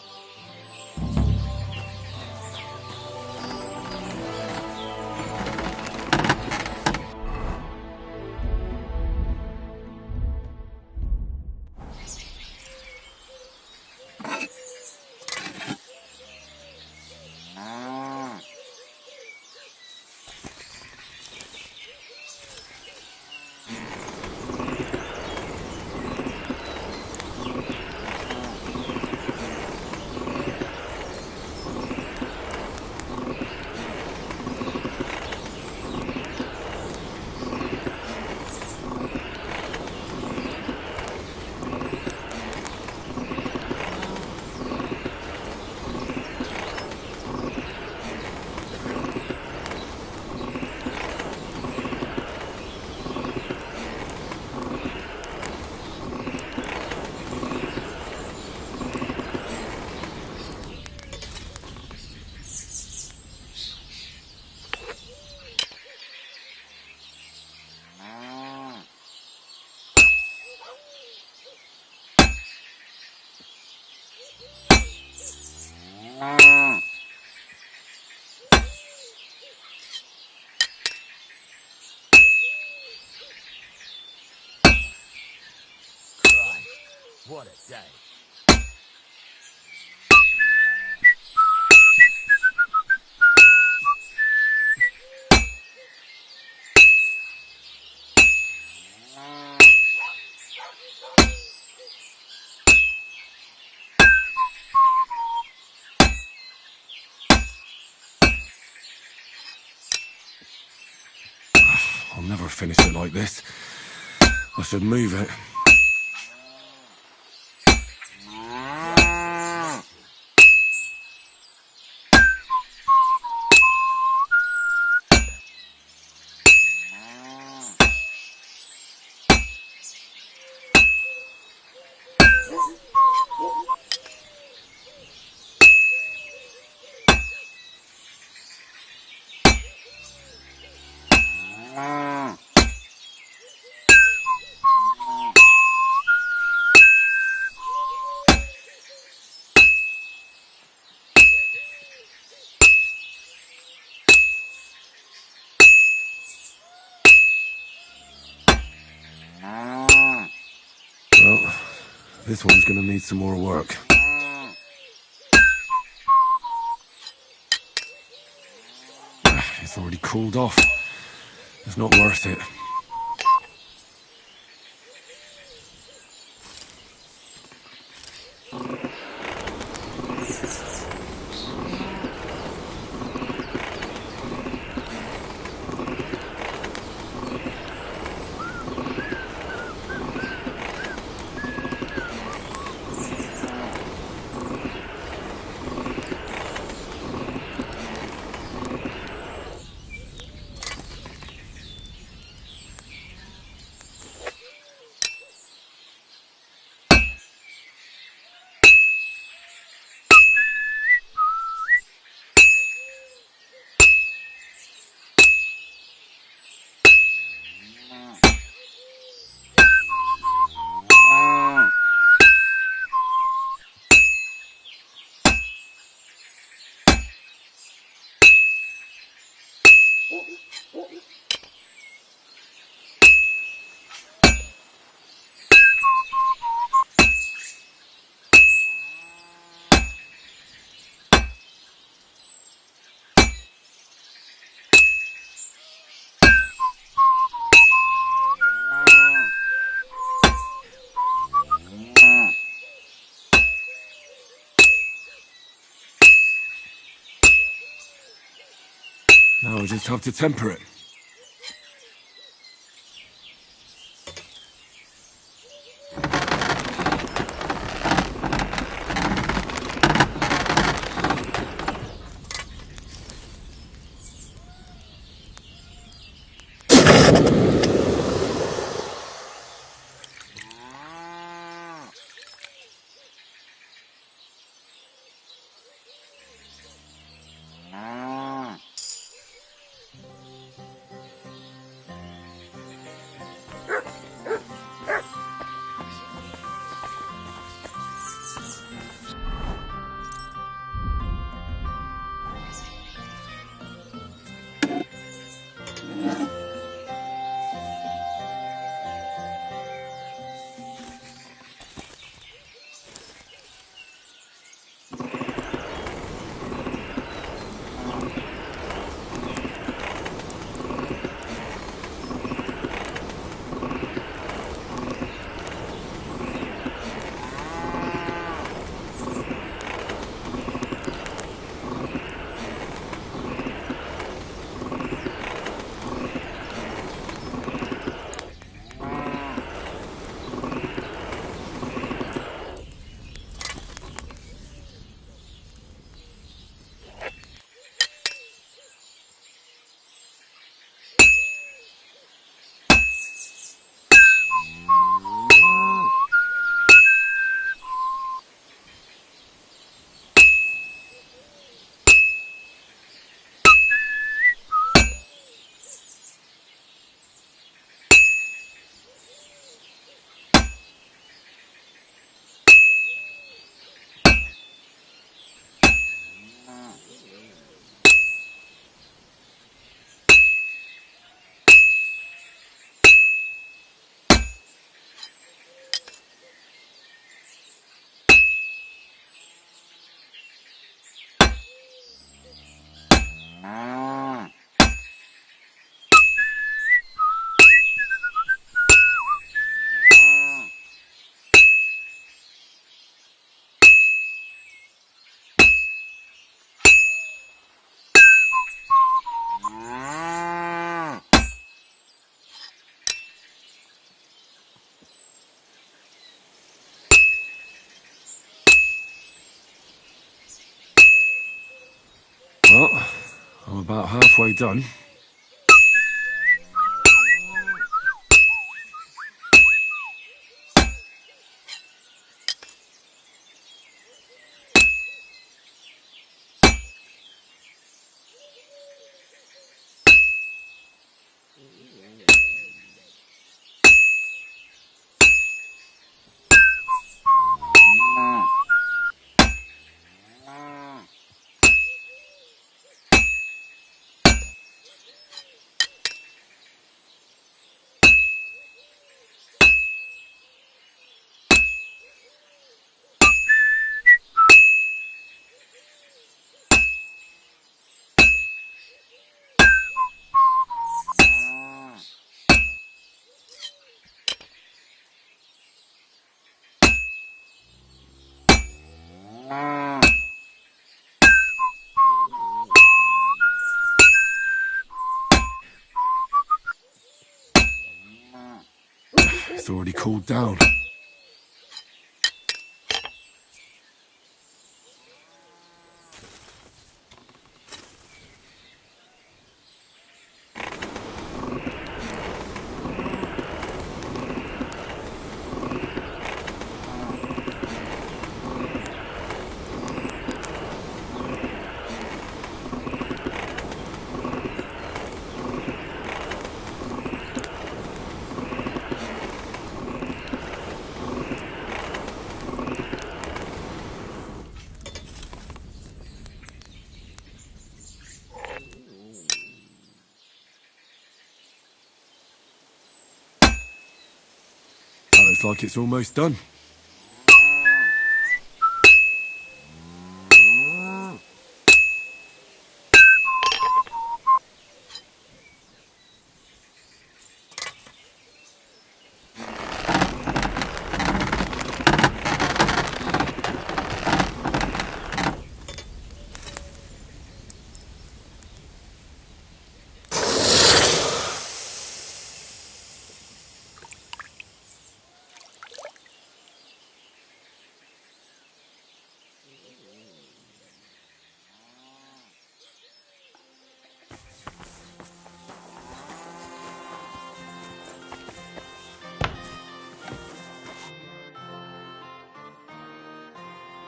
What a day. I'll never finish it like this. I should move it. Well, this one's gonna need some more work. It's already cooled off. It's not worth it. Now I just have to temper it. Well, I'm about halfway done. It's already cooled down. Looks like it's almost done.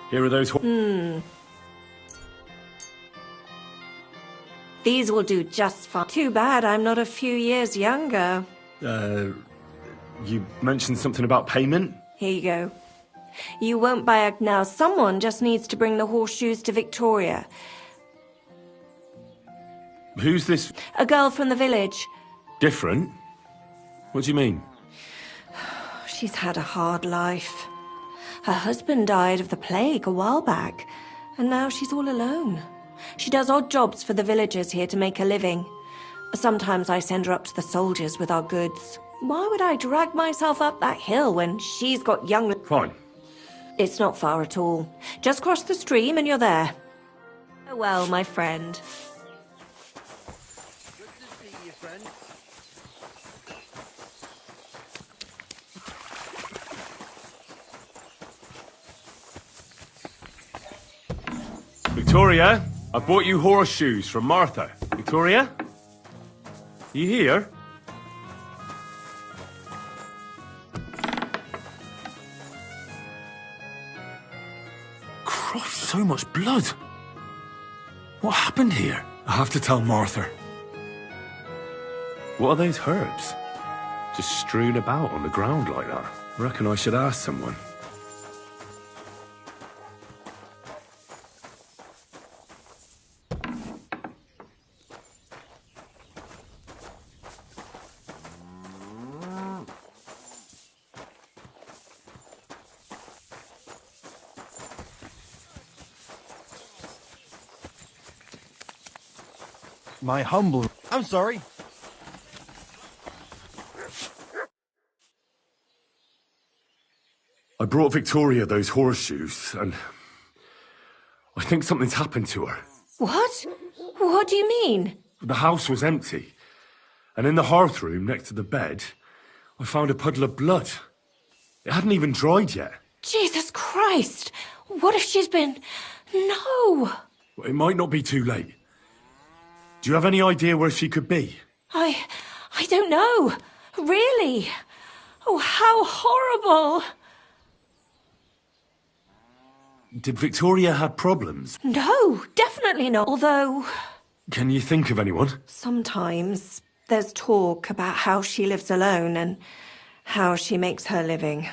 Here are those... These will do just fine. Too bad I'm not a few years younger. You mentioned something about payment? Here you go. You won't buy a... Now, someone just needs to bring the horseshoes to Victoria. Who's this? A girl from the village. Different? What do you mean? She's had a hard life. Her husband died of the plague a while back, and now she's all alone. She does odd jobs for the villagers here to make a living. Sometimes I send her up to the soldiers with our goods. Why would I drag myself up that hill when she's got young... Fine. It's not far at all. Just cross the stream and you're there. Farewell, my friend. Good to see you, friend. Victoria, I bought you horseshoes from Martha. Victoria? You here? Christ, so much blood. What happened here? I have to tell Martha. What are those herbs? Just strewn about on the ground like that. I reckon I should ask someone. My humble... I'm sorry. I brought Victoria those horseshoes, and I think something's happened to her. What? What do you mean? The house was empty, and in the hearth room next to the bed, I found a puddle of blood. It hadn't even dried yet. Jesus Christ! What if she's been... No! It might not be too late. Do you have any idea where she could be? I don't know. Really. Oh, how horrible. Did Victoria have problems? No, definitely not. Although... Can you think of anyone? Sometimes there's talk about how she lives alone and how she makes her living.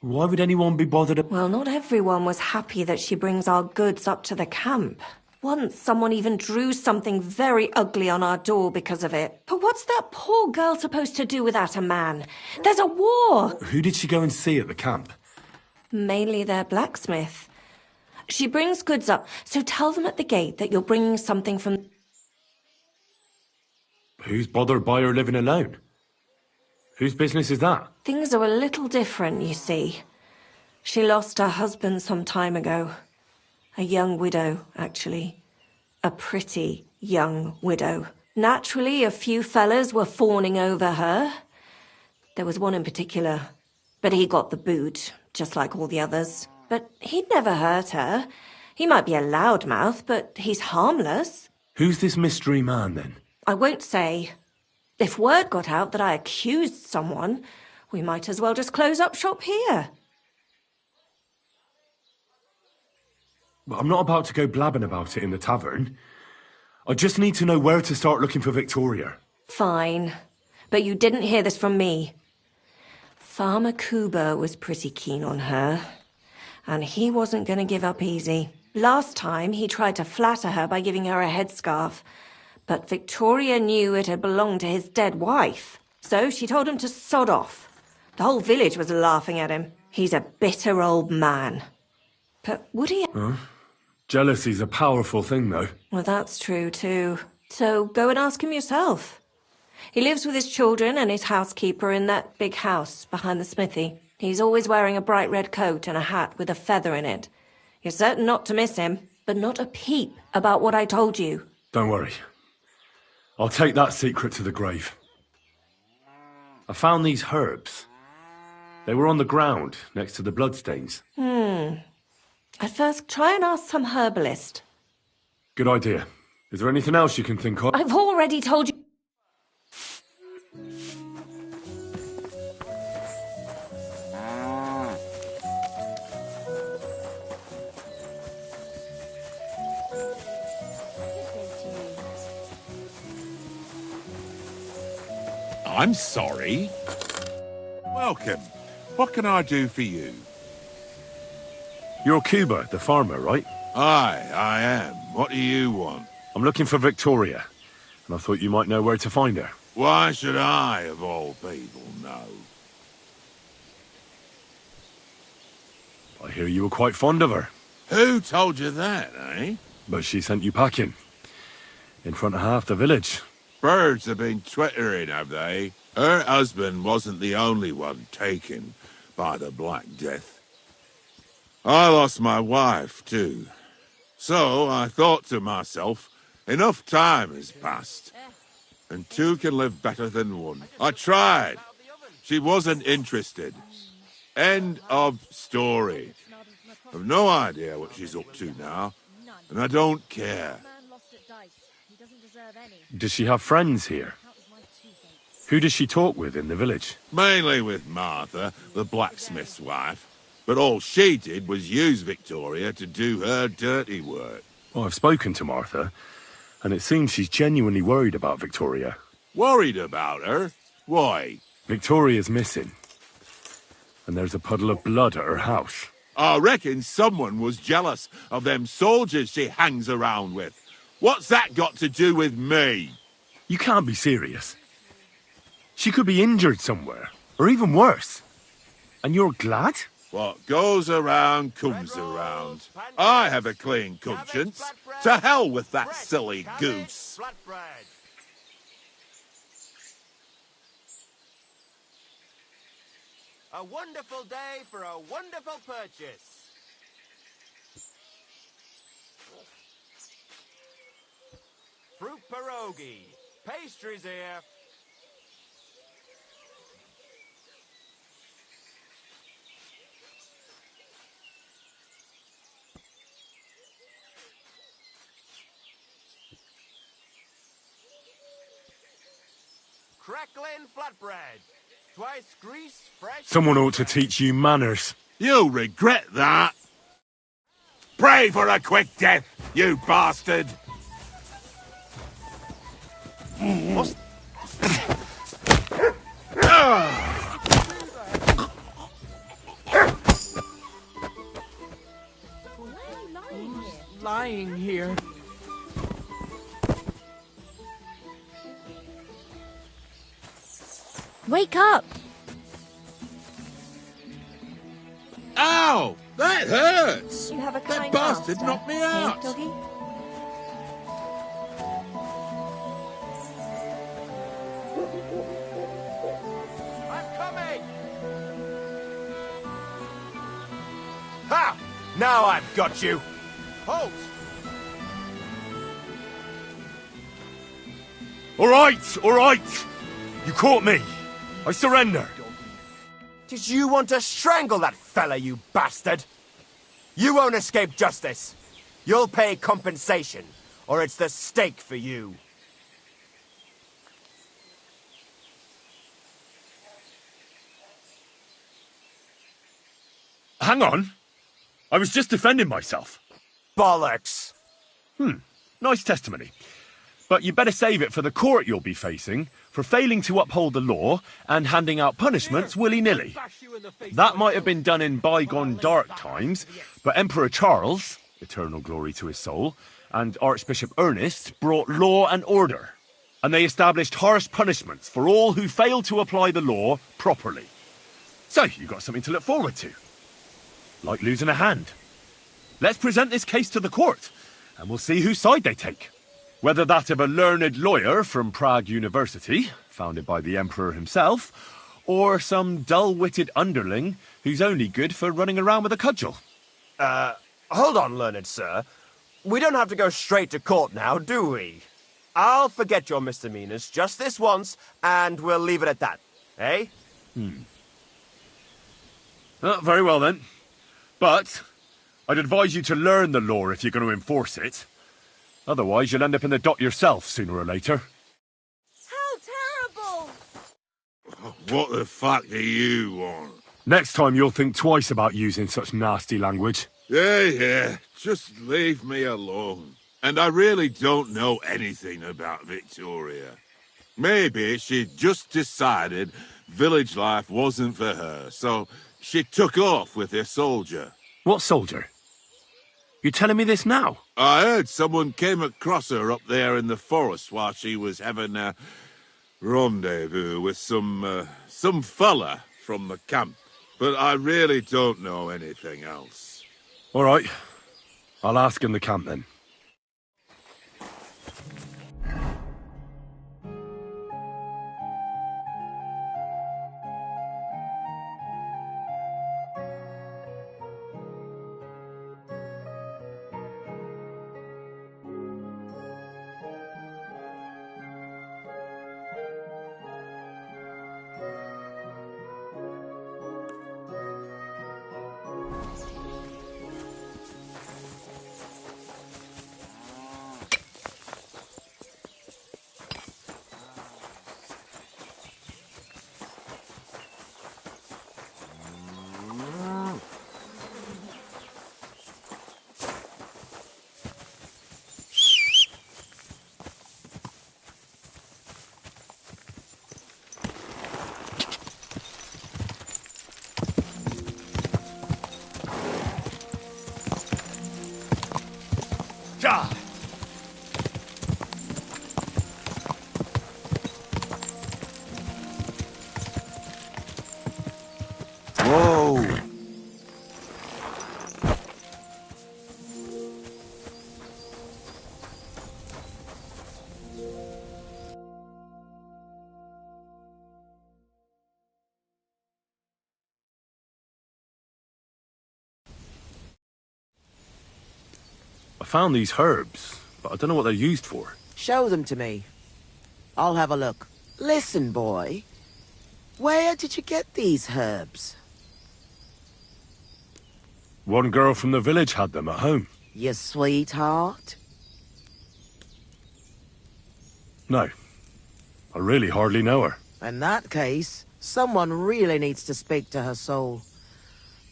Why would anyone be bothered? Well, not everyone was happy that she brings our goods up to the camp. Once someone even drew something very ugly on our door because of it. But what's that poor girl supposed to do without a man? There's a war! Who did she go and see at the camp? Mainly their blacksmith. She brings goods up, so tell them at the gate that you're bringing something from... Who's bothered by her living alone? Whose business is that? Things are a little different, you see. She lost her husband some time ago. A young widow, actually. A pretty young widow. Naturally, a few fellas were fawning over her. There was one in particular, but he got the boot, just like all the others. But he'd never hurt her. He might be a loudmouth, but he's harmless. Who's this mystery man, then? I won't say. If word got out that I accused someone, we might as well just close up shop here. Well, I'm not about to go blabbing about it in the tavern. I just need to know where to start looking for Victoria. Fine. But you didn't hear this from me. Farmer Cooper was pretty keen on her. And he wasn't going to give up easy. Last time, he tried to flatter her by giving her a headscarf. But Victoria knew it had belonged to his dead wife. So she told him to sod off. The whole village was laughing at him. He's a bitter old man. But would he... Huh? Jealousy's a powerful thing, though. Well, that's true, too. So go and ask him yourself. He lives with his children and his housekeeper in that big house behind the smithy. He's always wearing a bright red coat and a hat with a feather in it. You're certain not to miss him, but not a peep about what I told you. Don't worry. I'll take that secret to the grave. I found these herbs. They were on the ground next to the bloodstains. At first, try and ask some herbalist. Good idea. Is there anything else you can think of? I've already told you. I'm sorry. Welcome. What can I do for you? You're Cuba, the farmer, right? Aye, I am. What do you want? I'm looking for Victoria, and I thought you might know where to find her. Why should I, of all people, know? I hear you were quite fond of her. Who told you that, eh? But she sent you packing. In front of half the village. Birds have been twittering, have they? Her husband wasn't the only one taken by the Black Death. I lost my wife, too. So I thought to myself, enough time has passed, and two can live better than one. I tried. She wasn't interested. End of story. I've no idea what she's up to now, and I don't care. Does she have friends here? Who does she talk with in the village? Mainly with Martha, the blacksmith's wife. But all she did was use Victoria to do her dirty work. Well, I've spoken to Martha, and it seems she's genuinely worried about Victoria. Worried about her? Why? Victoria's missing. And there's a puddle of blood at her house. I reckon someone was jealous of them soldiers she hangs around with. What's that got to do with me? You can't be serious. She could be injured somewhere, or even worse. And you're glad? What goes around comes around. I have a clean conscience. To hell with that silly goose. A wonderful day for a wonderful purchase. Fruit pierogi. Pastries here. Crackling flatbread. Twice grease, fresh... Someone ought to teach you manners. You'll regret that. Pray for a quick death, you bastard! What's... Lying here. Wake up! Ow! That hurts! You have a That kind bastard master, knocked me eh, out! doggy? I'm coming! Ha! Now I've got you! Halt! All right! You caught me. I surrender. Did you want to strangle that fella, you bastard? You won't escape justice. You'll pay compensation, or it's the stake for you. Hang on. I was just defending myself. Bollocks. Nice testimony. But you better save it for the court you'll be facing for failing to uphold the law and handing out punishments willy-nilly. That might have been done in bygone dark times, but Emperor Charles, eternal glory to his soul, and Archbishop Ernest brought law and order, and they established harsh punishments for all who failed to apply the law properly. So, you've got something to look forward to. Like losing a hand. Let's present this case to the court, and we'll see whose side they take. Whether that of a learned lawyer from Prague University, founded by the Emperor himself, or some dull-witted underling who's only good for running around with a cudgel. Hold on, learned sir. We don't have to go straight to court now, do we? I'll forget your misdemeanors just this once, and we'll leave it at that, eh? Very well, then. But I'd advise you to learn the law if you're going to enforce it. Otherwise, you'll end up in the dock yourself sooner or later. How terrible! What the fuck do you want? Next time, you'll think twice about using such nasty language. Yeah, just leave me alone. And I really don't know anything about Victoria. Maybe she just decided village life wasn't for her, so she took off with her soldier. What soldier? You telling me this now? I heard someone came across her up there in the forest while she was having a rendezvous with some fella from the camp. But I really don't know anything else. All right. I'll ask in the camp then. Whoa! I found these herbs, but I don't know what they're used for. Show them to me. I'll have a look. Listen, boy. Where did you get these herbs? One girl from the village had them at home. Your sweetheart? No. I really hardly know her. In that case, someone really needs to speak to her soul.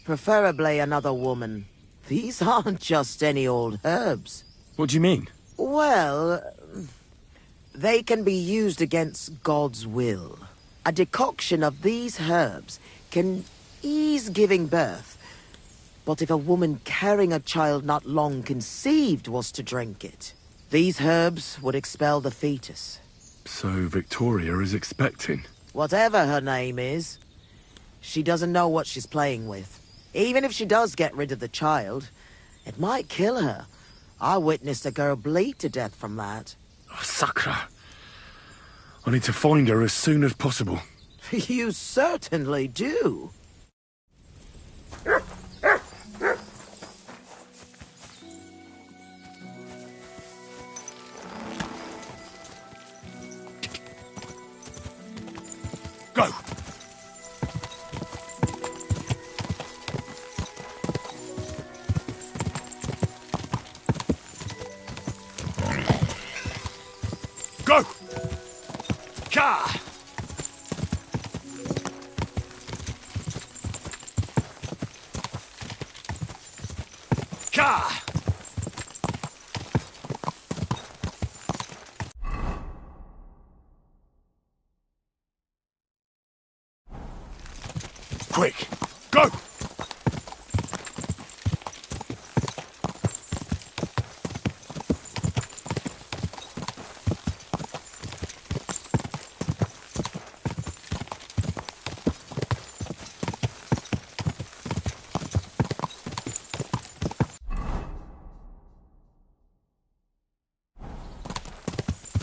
Preferably another woman. These aren't just any old herbs. What do you mean? Well, they can be used against God's will. A decoction of these herbs can ease giving birth. But if a woman carrying a child not long conceived was to drink it, these herbs would expel the fetus. So Victoria is expecting. Whatever her name is, she doesn't know what she's playing with. Even if she does get rid of the child, it might kill her. I witnessed a girl bleed to death from that. Oh, Sakra. I need to find her as soon as possible. You certainly do. Go! Go! Ka! Ka! Quick! Go!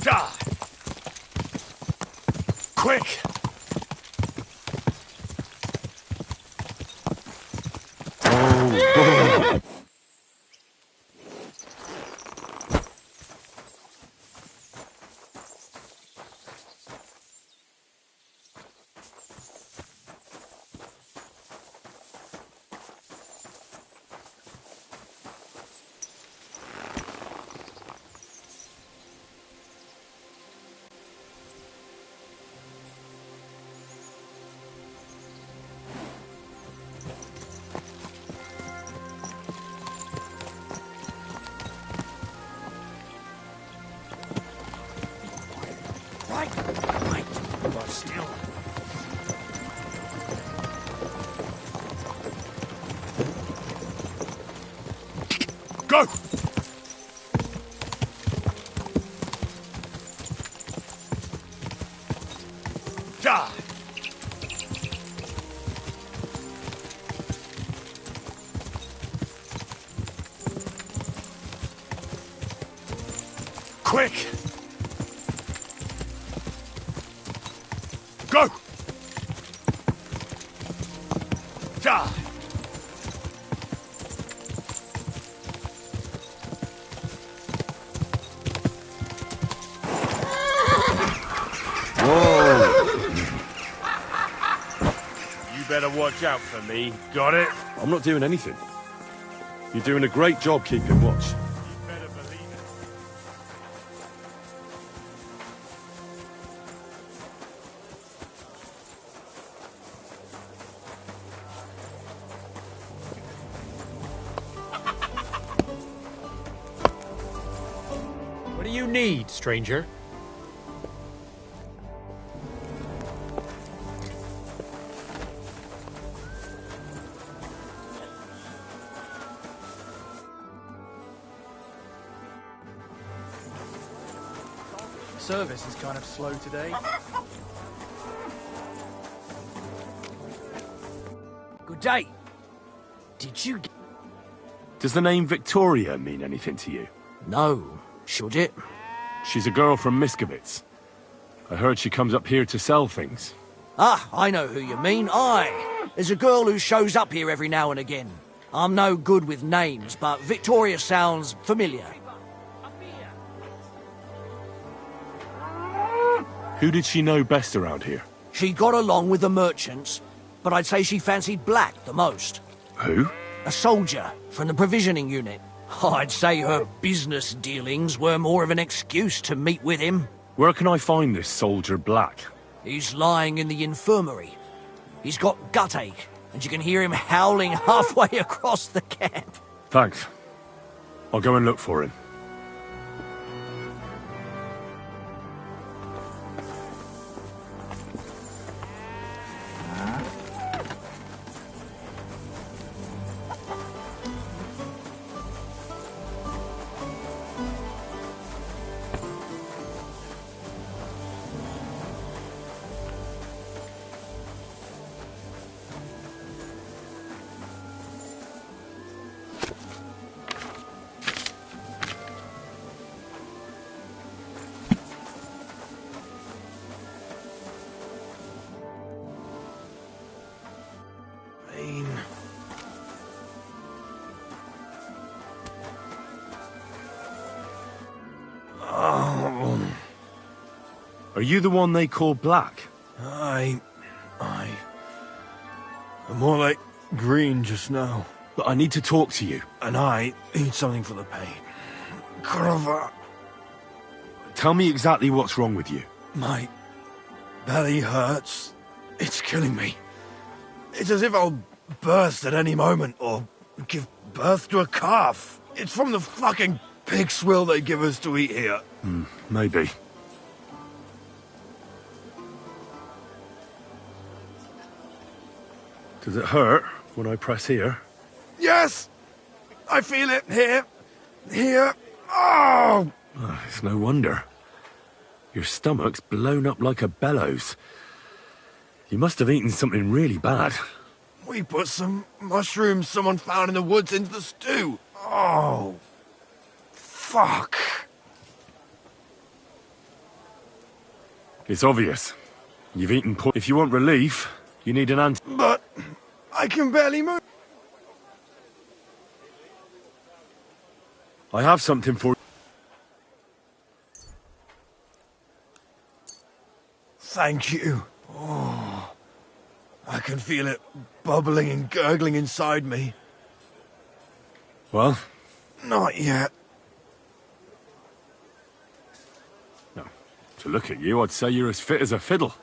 Da! Quick! Oh. Go! Ja! Quick! Go! Ja! You better watch out for me. Got it? I'm not doing anything. You're doing a great job keeping watch. You better believe it. What do you need, stranger? Service is kind of slow today. Good day. Did you get... Does the name Victoria mean anything to you? No. Should it? She's a girl from Miskovitz. I heard she comes up here to sell things. Ah, I know who you mean. Aye. There's a girl who shows up here every now and again. I'm no good with names, but Victoria sounds familiar. Who did she know best around here? She got along with the merchants, but I'd say she fancied Black the most. Who? A soldier from the provisioning unit. I'd say her business dealings were more of an excuse to meet with him. Where can I find this soldier Black? He's lying in the infirmary. He's got gut ache, and you can hear him howling halfway across the camp. Thanks. I'll go and look for him. Are you the one they call Black? I'm more like green just now. But I need to talk to you. And I need something for the pain. Cover. Tell me exactly what's wrong with you. My belly hurts. It's killing me. It's as if I'll burst at any moment, or give birth to a calf. It's from the fucking pig swill they give us to eat here. Maybe. Does it hurt when I press here? Yes! I feel it here. Here. Oh! It's no wonder. Your stomach's blown up like a bellows. You must have eaten something really bad. We put some mushrooms someone found in the woods into the stew. Oh. Fuck. It's obvious. You've eaten If you want relief, you need an But I can barely move. I have something for you. Thank you. Oh, I can feel it bubbling and gurgling inside me. Well? Not yet. No. To look at you, I'd say you're as fit as a fiddle.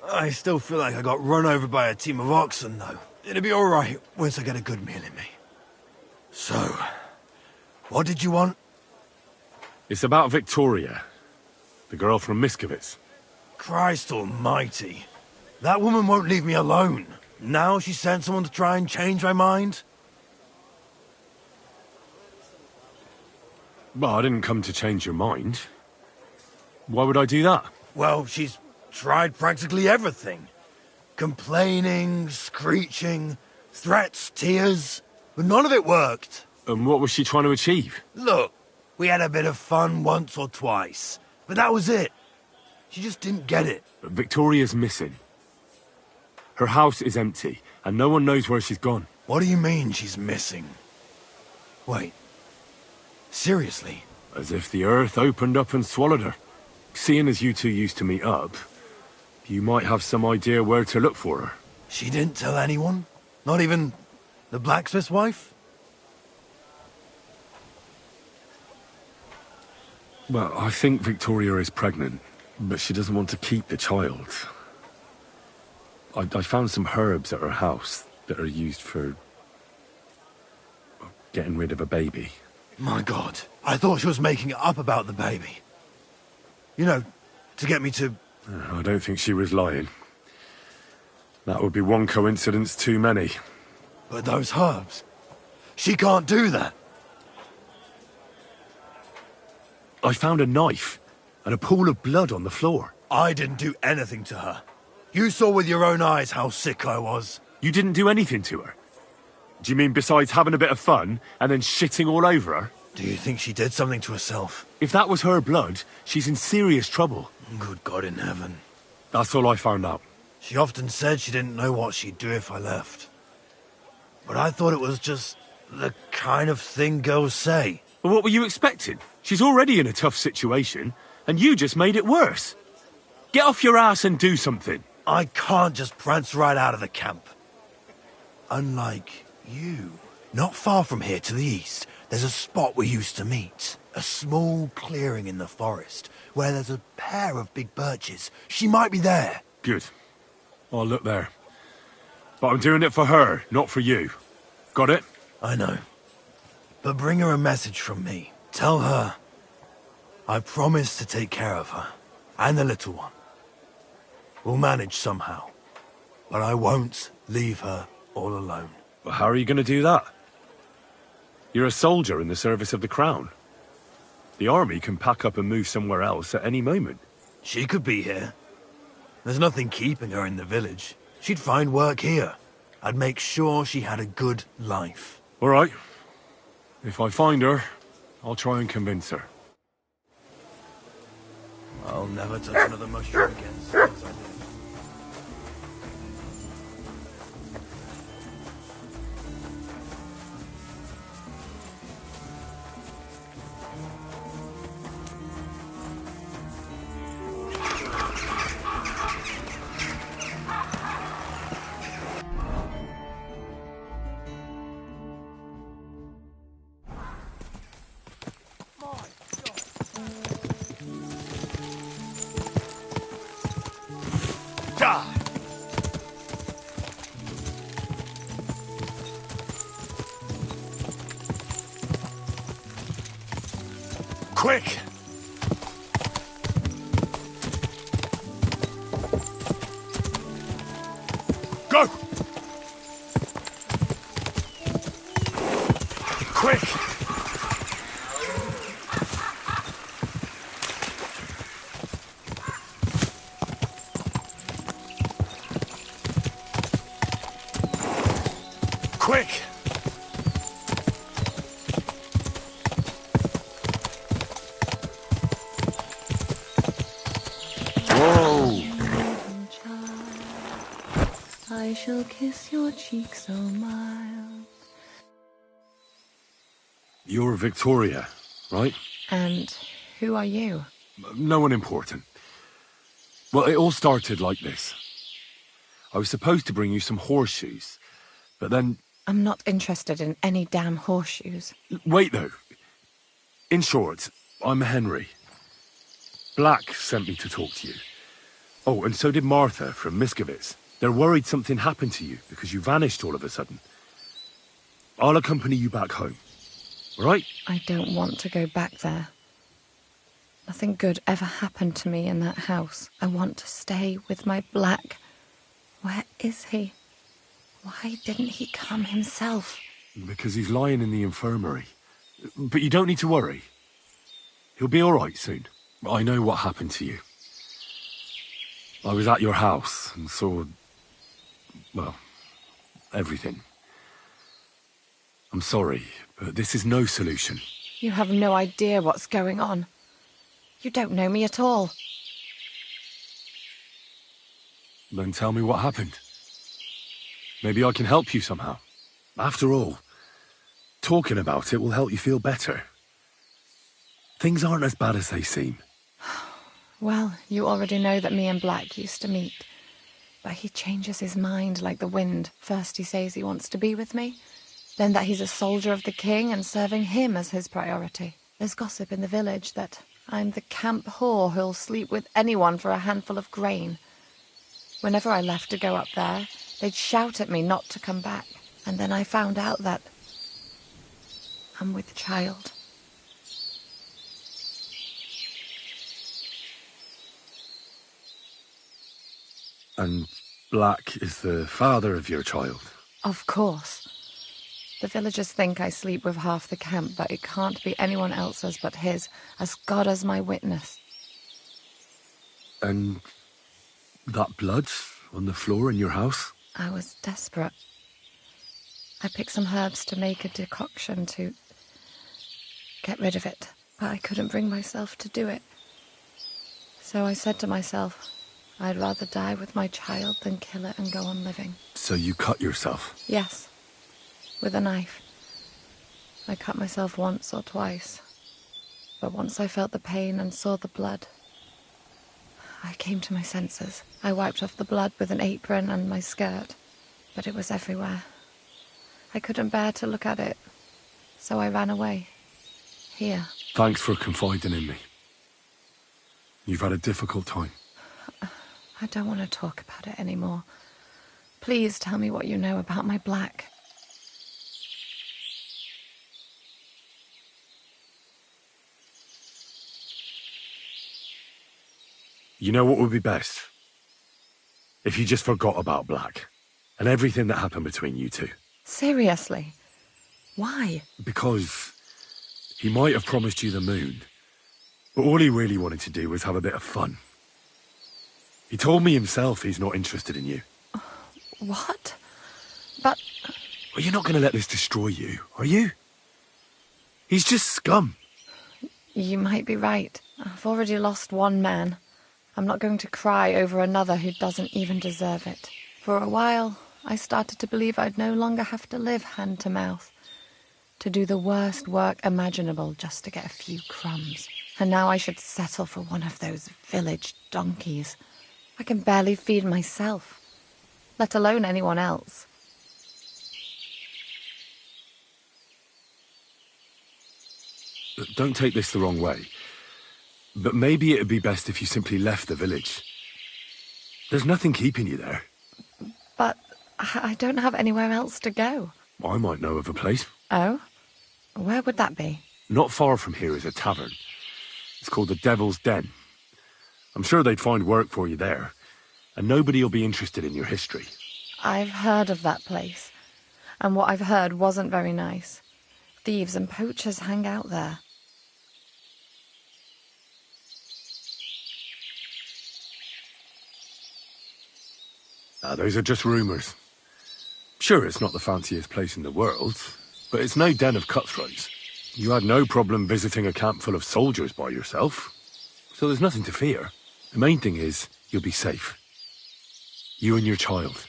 I still feel like I got run over by a team of oxen, though. It'll be all right once I get a good meal in me. So, what did you want? It's about Victoria, the girl from Miskovitz. Christ almighty. That woman won't leave me alone. Now she sent someone to try and change my mind? Well, I didn't come to change your mind. Why would I do that? Well, she's tried practically everything. Complaining, screeching, threats, tears, but none of it worked. And what was she trying to achieve? Look, we had a bit of fun once or twice, but that was it. She just didn't get it. But Victoria's missing. Her house is empty, and no one knows where she's gone. What do you mean she's missing? Wait. Seriously? As if the earth opened up and swallowed her. Seeing as you two used to meet up, you might have some idea where to look for her. She didn't tell anyone? Not even the blacksmith's wife? Well, I think Victoria is pregnant, but she doesn't want to keep the child. I found some herbs at her house that are used for getting rid of a baby. My God, I thought she was making it up about the baby. You know, to get me to... I don't think she was lying. That would be one coincidence too many. But those herbs... She can't do that. I found a knife and a pool of blood on the floor. I didn't do anything to her. You saw with your own eyes how sick I was. You didn't do anything to her? Do you mean besides having a bit of fun and then shitting all over her? Do you think she did something to herself? If that was her blood, she's in serious trouble. Good God in heaven. That's all I found out. She often said she didn't know what she'd do if I left. But I thought it was just the kind of thing girls say. Well, what were you expecting? She's already in a tough situation, and you just made it worse. Get off your ass and do something. I can't just prance right out of the camp. Unlike you. Not far from here to the east, there's a spot we used to meet. A small clearing in the forest, where there's a pair of big birches. She might be there. Good. I'll look there. But I'm doing it for her, not for you. Got it? I know. But bring her a message from me. Tell her I promise to take care of her. And the little one. We'll manage somehow. But I won't leave her all alone. Well, how are you going to do that? You're a soldier in the service of the Crown. The army can pack up and move somewhere else at any moment. She could be here. There's nothing keeping her in the village. She'd find work here. I'd make sure she had a good life. All right. If I find her, I'll try and convince her. I'll never touch another mushroom again as soon as I do. Quick! Go! Quick! Quick! I shall kiss your cheek so mild. You're Victoria, right? And who are you? No one important. Well, it all started like this. I was supposed to bring you some horseshoes, but then... I'm not interested in any damn horseshoes. Wait, though. In short, I'm Henry. Black sent me to talk to you. Oh, and so did Martha from Miskovitz. They're worried something happened to you because you vanished all of a sudden. I'll accompany you back home. Right? I don't want to go back there. Nothing good ever happened to me in that house. I want to stay with my Black. Where is he? Why didn't he come himself? Because he's lying in the infirmary. But you don't need to worry. He'll be all right soon. I know what happened to you. I was at your house and saw, well, everything. I'm sorry, but this is no solution. You have no idea what's going on. You don't know me at all. Then tell me what happened. Maybe I can help you somehow. After all, talking about it will help you feel better. Things aren't as bad as they seem. Well, you already know that me and Black used to meet. But he changes his mind like the wind. First he says he wants to be with me, then that he's a soldier of the king and serving him as his priority. There's gossip in the village that I'm the camp whore who'll sleep with anyone for a handful of grain. Whenever I left to go up there, they'd shout at me not to come back. And then I found out that I'm with child. And Black is the father of your child? Of course. The villagers think I sleep with half the camp, but it can't be anyone else's but his, as God as my witness. And that blood on the floor in your house? I was desperate. I picked some herbs to make a decoction to get rid of it, but I couldn't bring myself to do it. So I said to myself, I'd rather die with my child than kill it and go on living. So you cut yourself? Yes, with a knife. I cut myself once or twice, but once I felt the pain and saw the blood, I came to my senses. I wiped off the blood with an apron and my skirt, but it was everywhere. I couldn't bear to look at it, so I ran away. Here. Thanks for confiding in me. You've had a difficult time. I don't want to talk about it anymore. Please tell me what you know about my Black. You know what would be best? If you just forgot about Black and everything that happened between you two. Seriously? Why? Because he might have promised you the moon, but all he really wanted to do was have a bit of fun. He told me himself he's not interested in you. What? But... Well, you're not going to let this destroy you, are you? He's just scum. You might be right. I've already lost one man. I'm not going to cry over another who doesn't even deserve it. For a while, I started to believe I'd no longer have to live hand to mouth, to do the worst work imaginable just to get a few crumbs. And now I should settle for one of those village donkeys. I can barely feed myself, let alone anyone else. Don't take this the wrong way, but maybe it'd be best if you simply left the village. There's nothing keeping you there. But I don't have anywhere else to go. I might know of a place. Oh? Where would that be? Not far from here is a tavern. It's called the Devil's Den. I'm sure they'd find work for you there, and nobody will be interested in your history. I've heard of that place, and what I've heard wasn't very nice. Thieves and poachers hang out there. Those are just rumours. Sure, it's not the fanciest place in the world, but it's no den of cutthroats. You had no problem visiting a camp full of soldiers by yourself, so there's nothing to fear. The main thing is, you'll be safe. You and your child.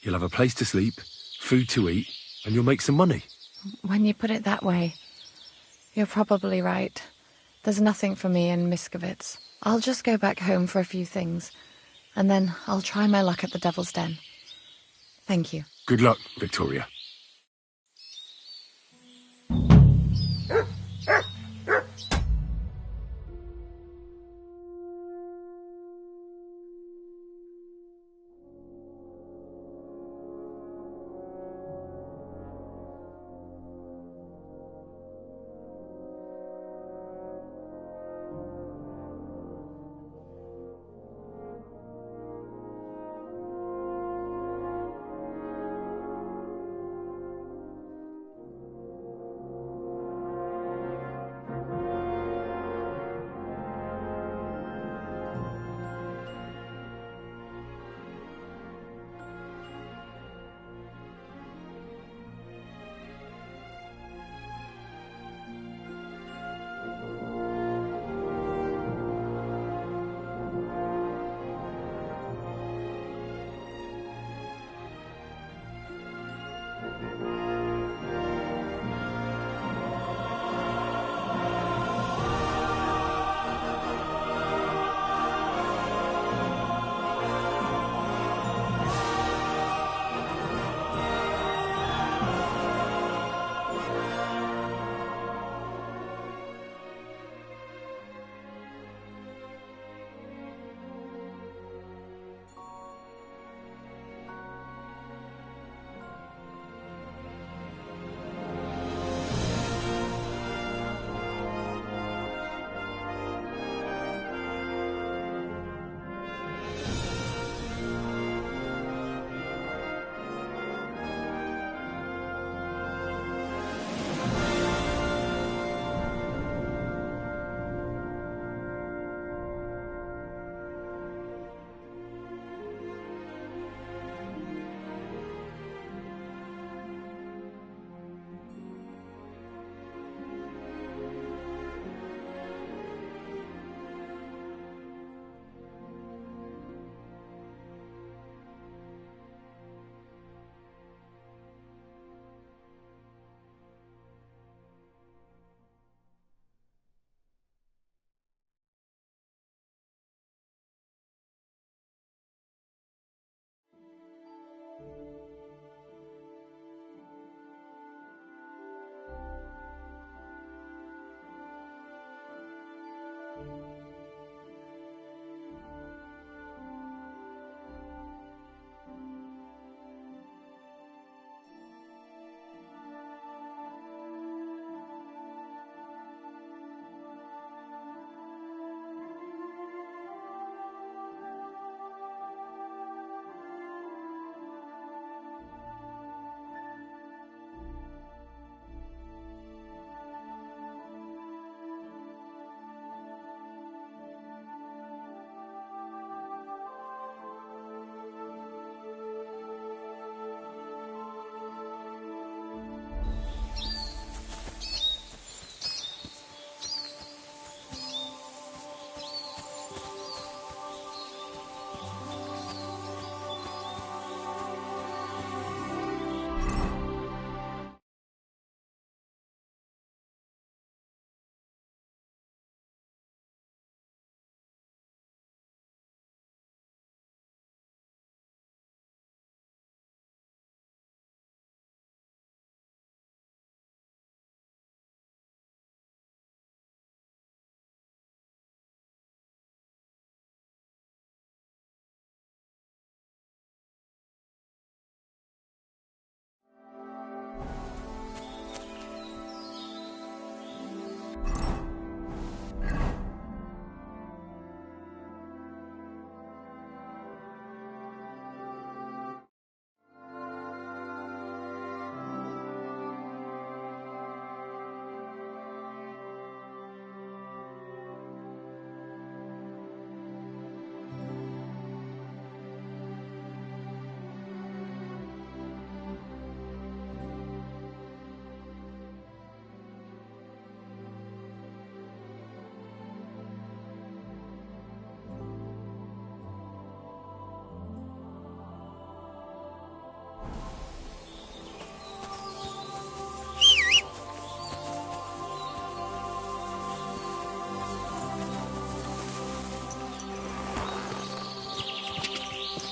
You'll have a place to sleep, food to eat, and you'll make some money. When you put it that way, you're probably right. There's nothing for me in Miskovitz. I'll just go back home for a few things, and then I'll try my luck at the Devil's Den. Thank you. Good luck, Victoria.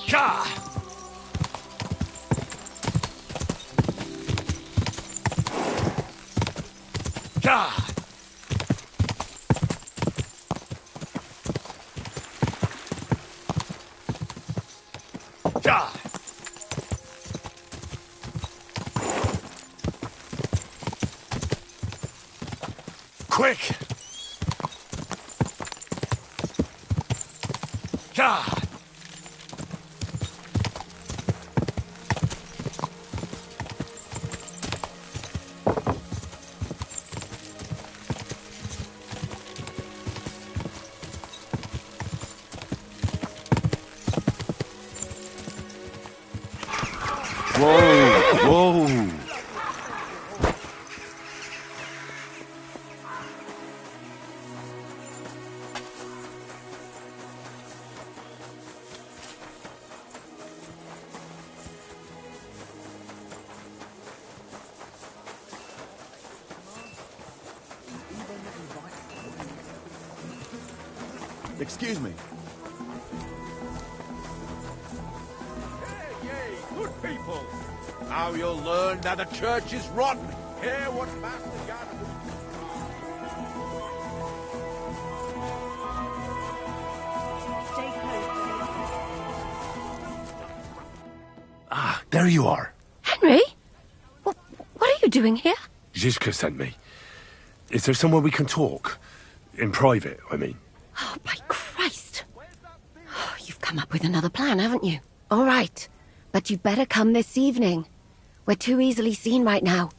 Ka! Ka! Ka! Quick! Ka! Whoa, whoa. Excuse me. Yay, good people! Now you'll learn that the church is rotten. Hear what Master Jan... Ah, there you are. Henry? What are you doing here? Zizka sent me. Is there somewhere we can talk? In private, I mean. Oh, by Christ. Oh, you've come up with another plan, haven't you? All right. But you'd better come this evening. We're too easily seen right now.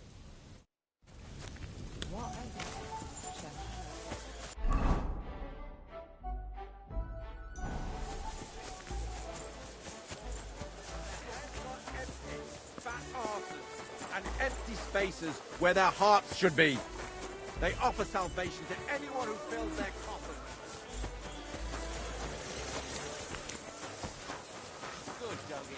And empty spaces where their hearts should be. They offer salvation to anyone who fills their coffin. Good doggy.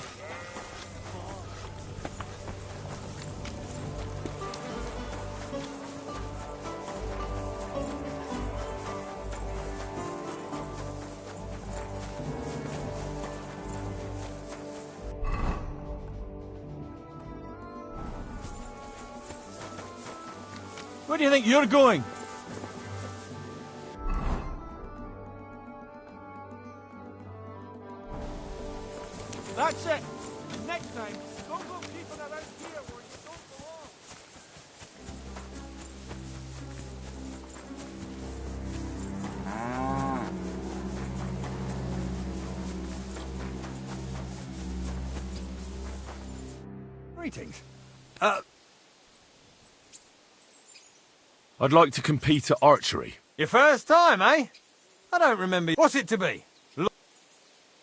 Where do you think you're going? That's it. Next time, don't go keeping around here where you don't belong. Greetings. I'd like to compete at archery. Your first time, eh? I don't remember. What's it to be?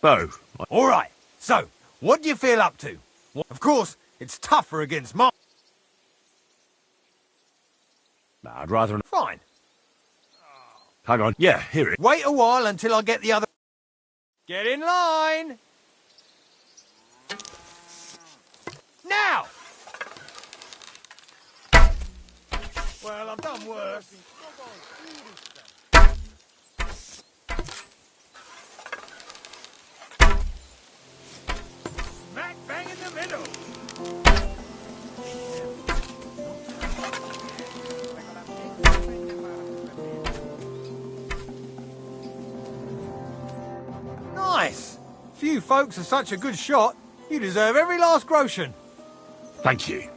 Bow. All right. So, what do you feel up to? Of course, it's tougher against mine. Nah, I'd rather... Fine. Hang on. Yeah, here it... Wait a while until I get the other... Get in line! Now! Well, I've done worse. Smack bang in the middle! Nice! Few folks are such a good shot. You deserve every last groschen. Thank you.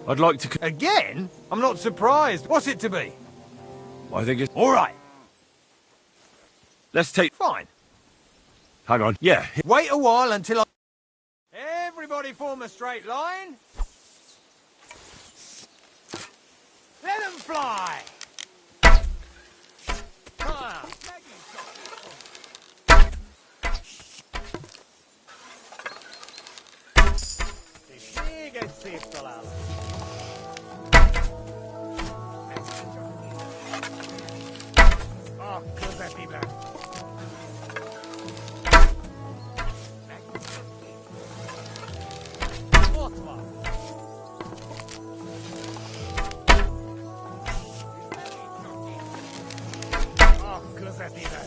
I'd like to... Again? I'm not surprised. What's it to be? I think it's... All right. Let's take... Fine. Hang on. Yeah. Wait a while until I... Everybody form a straight line. Let them fly! Ah. Oh, cos'è fibra? Oh, cos'è fibra?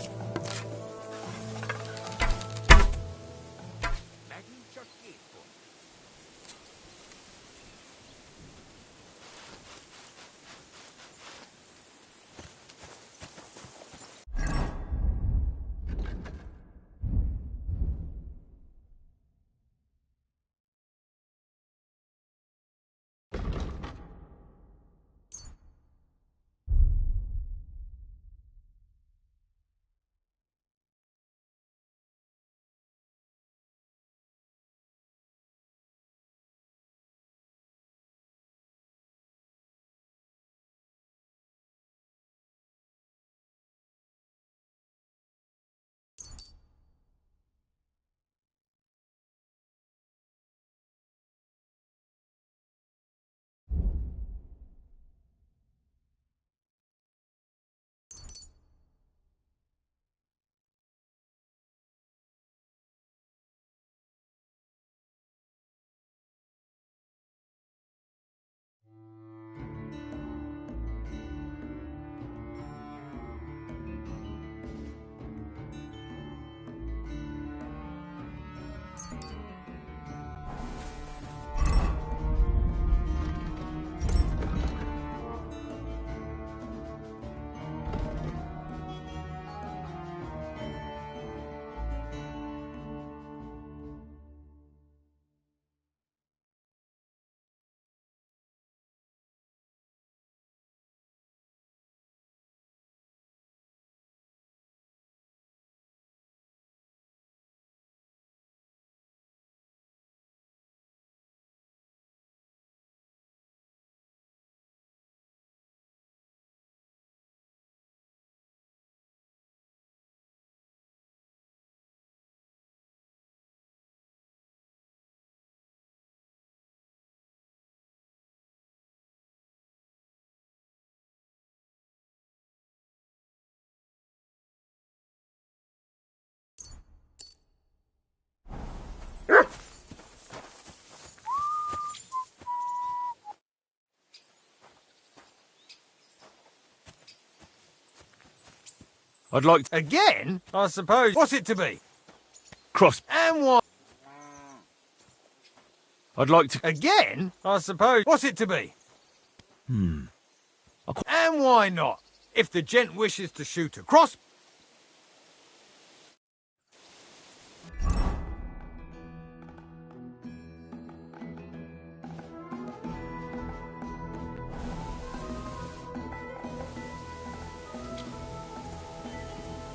I'd like to... Again? I suppose. What's it to be? Cross... And what? I'd like to... Again? I suppose. What's it to be? Hmm. And why not? If the gent wishes to shoot a cross...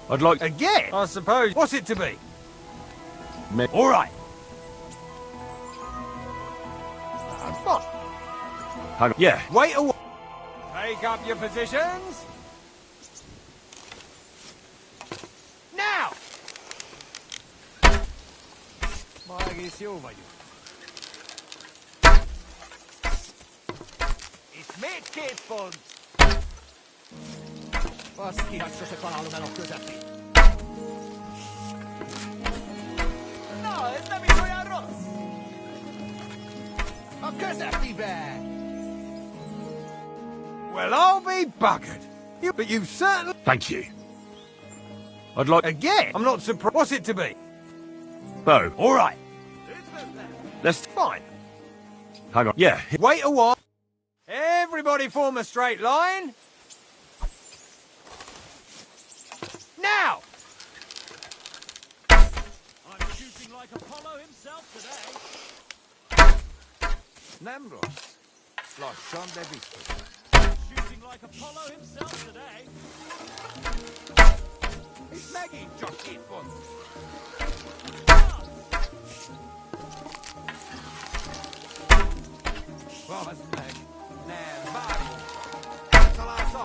I'd like... Again? I suppose. What's it to be? All right. That's fine. Hang on. Yeah. Wait a while. Take up your positions. Now! It's me, Sigismunds. Azt kihagysz se találom közepén. Na, ez nem is olyan rossz. A közepibe! Well, I'll be buggered. But you certainly... Thank you. I'd like... Again? I'm not surprised. What's it to be? Bow. All right. Let's... Fine. Hang on. Yeah. Wait a while. Everybody form a straight line. Now! I'm shooting like Apollo himself today. Nambros. Lascian de visto. Shooting like Apollo himself today. It's Maggie, just eat one. Was Meg? Nan, Mario. Salato.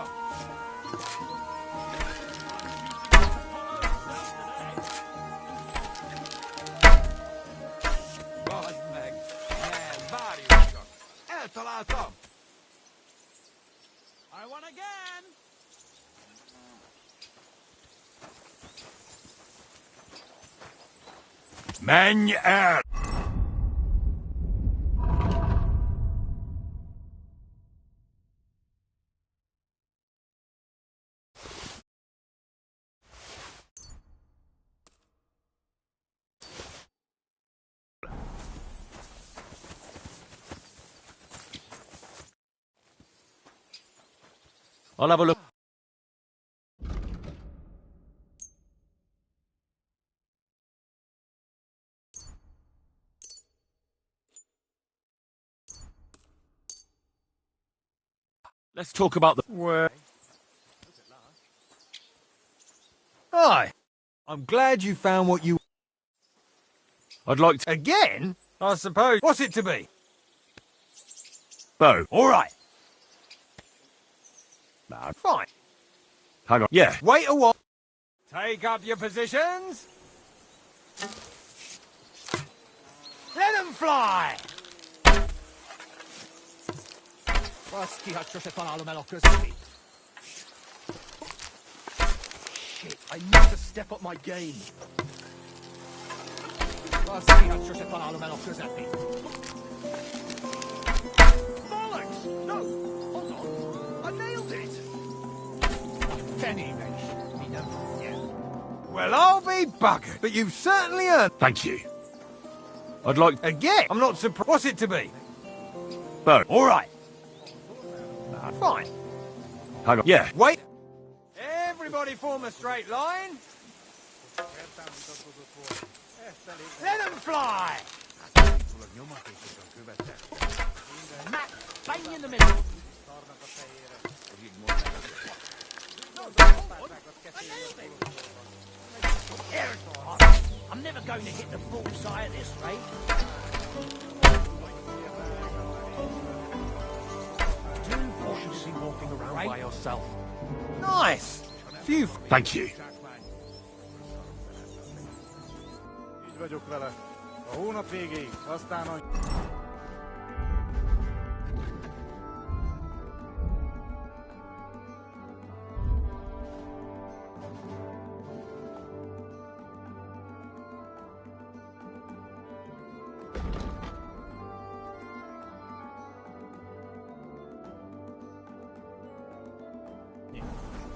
Was Meg? Nan, Mario. El Talato. I won again. Manuel. I'll have a look. Let's talk about the... Where? Aye. I'm glad you found what you... I'd like to... Again? I suppose. What's it to be? Bow. All right. Nah. Fine. Hang on. Yeah. Wait a while. Take up your positions. Let them fly! Azt kihagysz se találom a közepén. Shit, I need to step up my game. Azt kihagysz se találom a közepén. Bollocks! No! Hold on. I nailed it! Penny, mate. Well, I'll be buggered, but you've certainly earned... Thank you. I'd like... Again? I'm not surprised. What's it to be? Bow. All right. Fine. Hang on. Yeah. Wait. Everybody form a straight line. Let them fly. Matt, bang in the middle. I'm never going to hit the bullseye at this rate. Walking around by yourself. Nice. Phew. Thank you. Így vagyok vele. A hónap végéig, aztán a...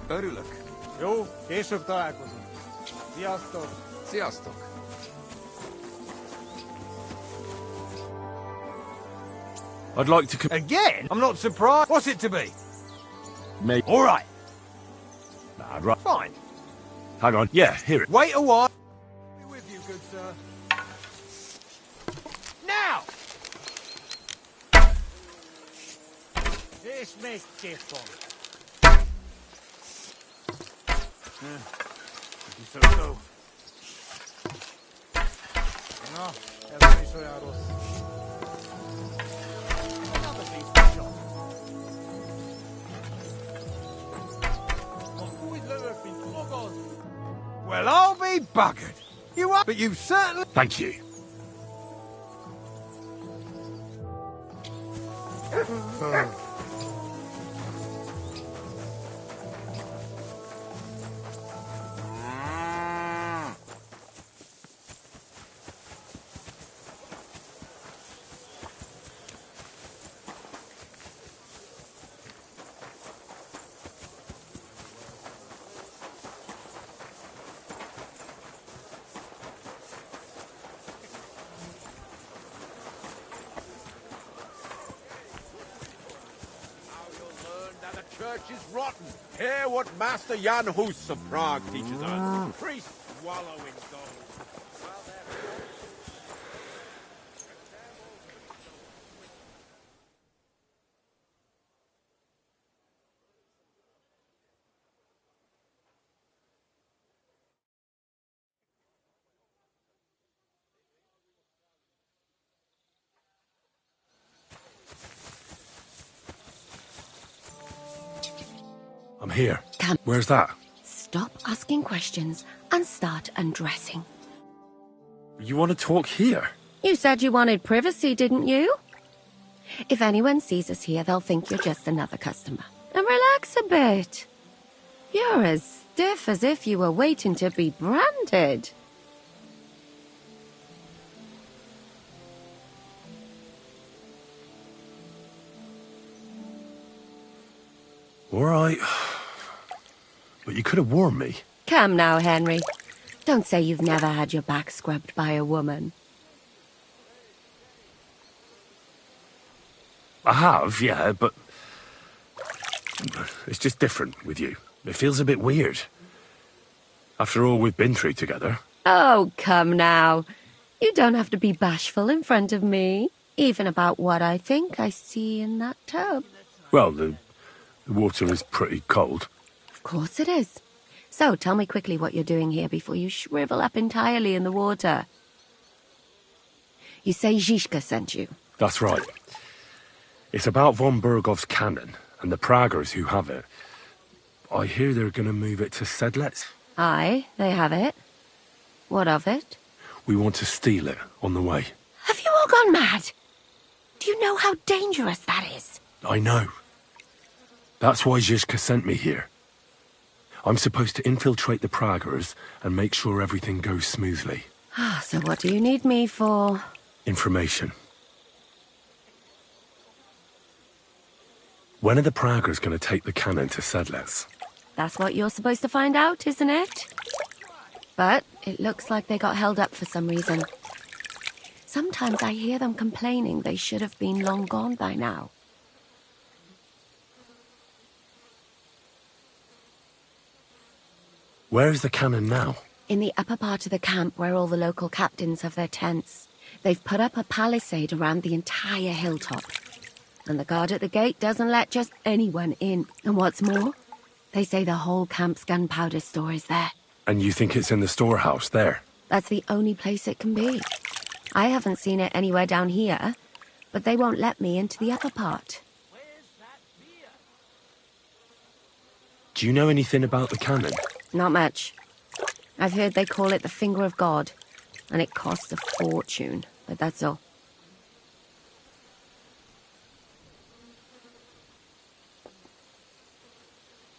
Örülök. Jó, később találkozunk. Sziasztok! Sziasztok! I'd like to... Again? I'm not surprised. What's it to be? Maybe. All right. Nah, I'd ra- Fine. Hang on. Yeah, hear it. Wait a while. Be with you, good sir. Now! This makes different. So. Na, ez nem is olyan rossz. Úgy lövök, mint magas. Well, I'll be buggered. You are, but you certainly... Thank you. Church is rotten. Hear what Master Jan Hus of Prague teaches us. Priests wallow in gold. I'm here. Come. Where's that? Stop asking questions and start undressing. You want to talk here? You said you wanted privacy, didn't you? If anyone sees us here, they'll think you're just another customer. And relax a bit. You're as stiff as if you were waiting to be branded. All right. But you could have warned me. Come now, Henry. Don't say you've never had your back scrubbed by a woman. I have, yeah, but... It's just different with you. It feels a bit weird. After all we've been through together. Oh, come now. You don't have to be bashful in front of me. Even about what I think I see in that tub. Well, the water is pretty cold. Of course it is. So, tell me quickly what you're doing here before you shrivel up entirely in the water. You say Zizka sent you? That's right. It's about von Bergov's cannon and the Praggers who have it. I hear they're going to move it to Sedlec. Aye, they have it. What of it? We want to steal it on the way. Have you all gone mad? Do you know how dangerous that is? I know. That's why Zizka sent me here. I'm supposed to infiltrate the Praggers and make sure everything goes smoothly. So what do you need me for? Information. When are the Praggers going to take the cannon to Sedlec? That's what you're supposed to find out, isn't it? But it looks like they got held up for some reason. Sometimes I hear them complaining they should have been long gone by now. Where is the cannon now? In the upper part of the camp where all the local captains have their tents. They've put up a palisade around the entire hilltop. And the guard at the gate doesn't let just anyone in. And what's more, they say the whole camp's gunpowder store is there. And you think it's in the storehouse there? That's the only place it can be. I haven't seen it anywhere down here, but they won't let me into the upper part. Do you know anything about the cannon? Not much. I've heard they call it the Finger of God, and it costs a fortune, but that's all.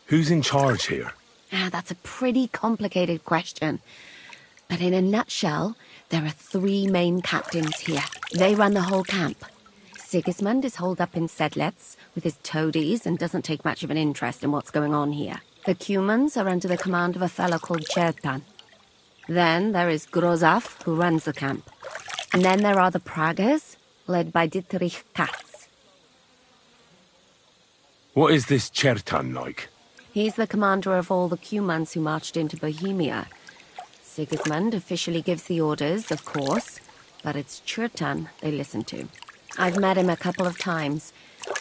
Who's in charge here? That's a pretty complicated question. But in a nutshell, there are 3 main captains here. They run the whole camp. Sigismund is holed up in Sedlec with his toadies and doesn't take much of an interest in what's going on here. The Sigismunds are under the command of a fellow called Chertan. Then there is Grozaf, who runs the camp. And then there are the Pragas, led by Dietrich Katz. What is this Chertan like? He's the commander of all the Sigismunds who marched into Bohemia. Sigismund officially gives the orders, of course, but it's Chertan they listen to. I've met him a couple of times.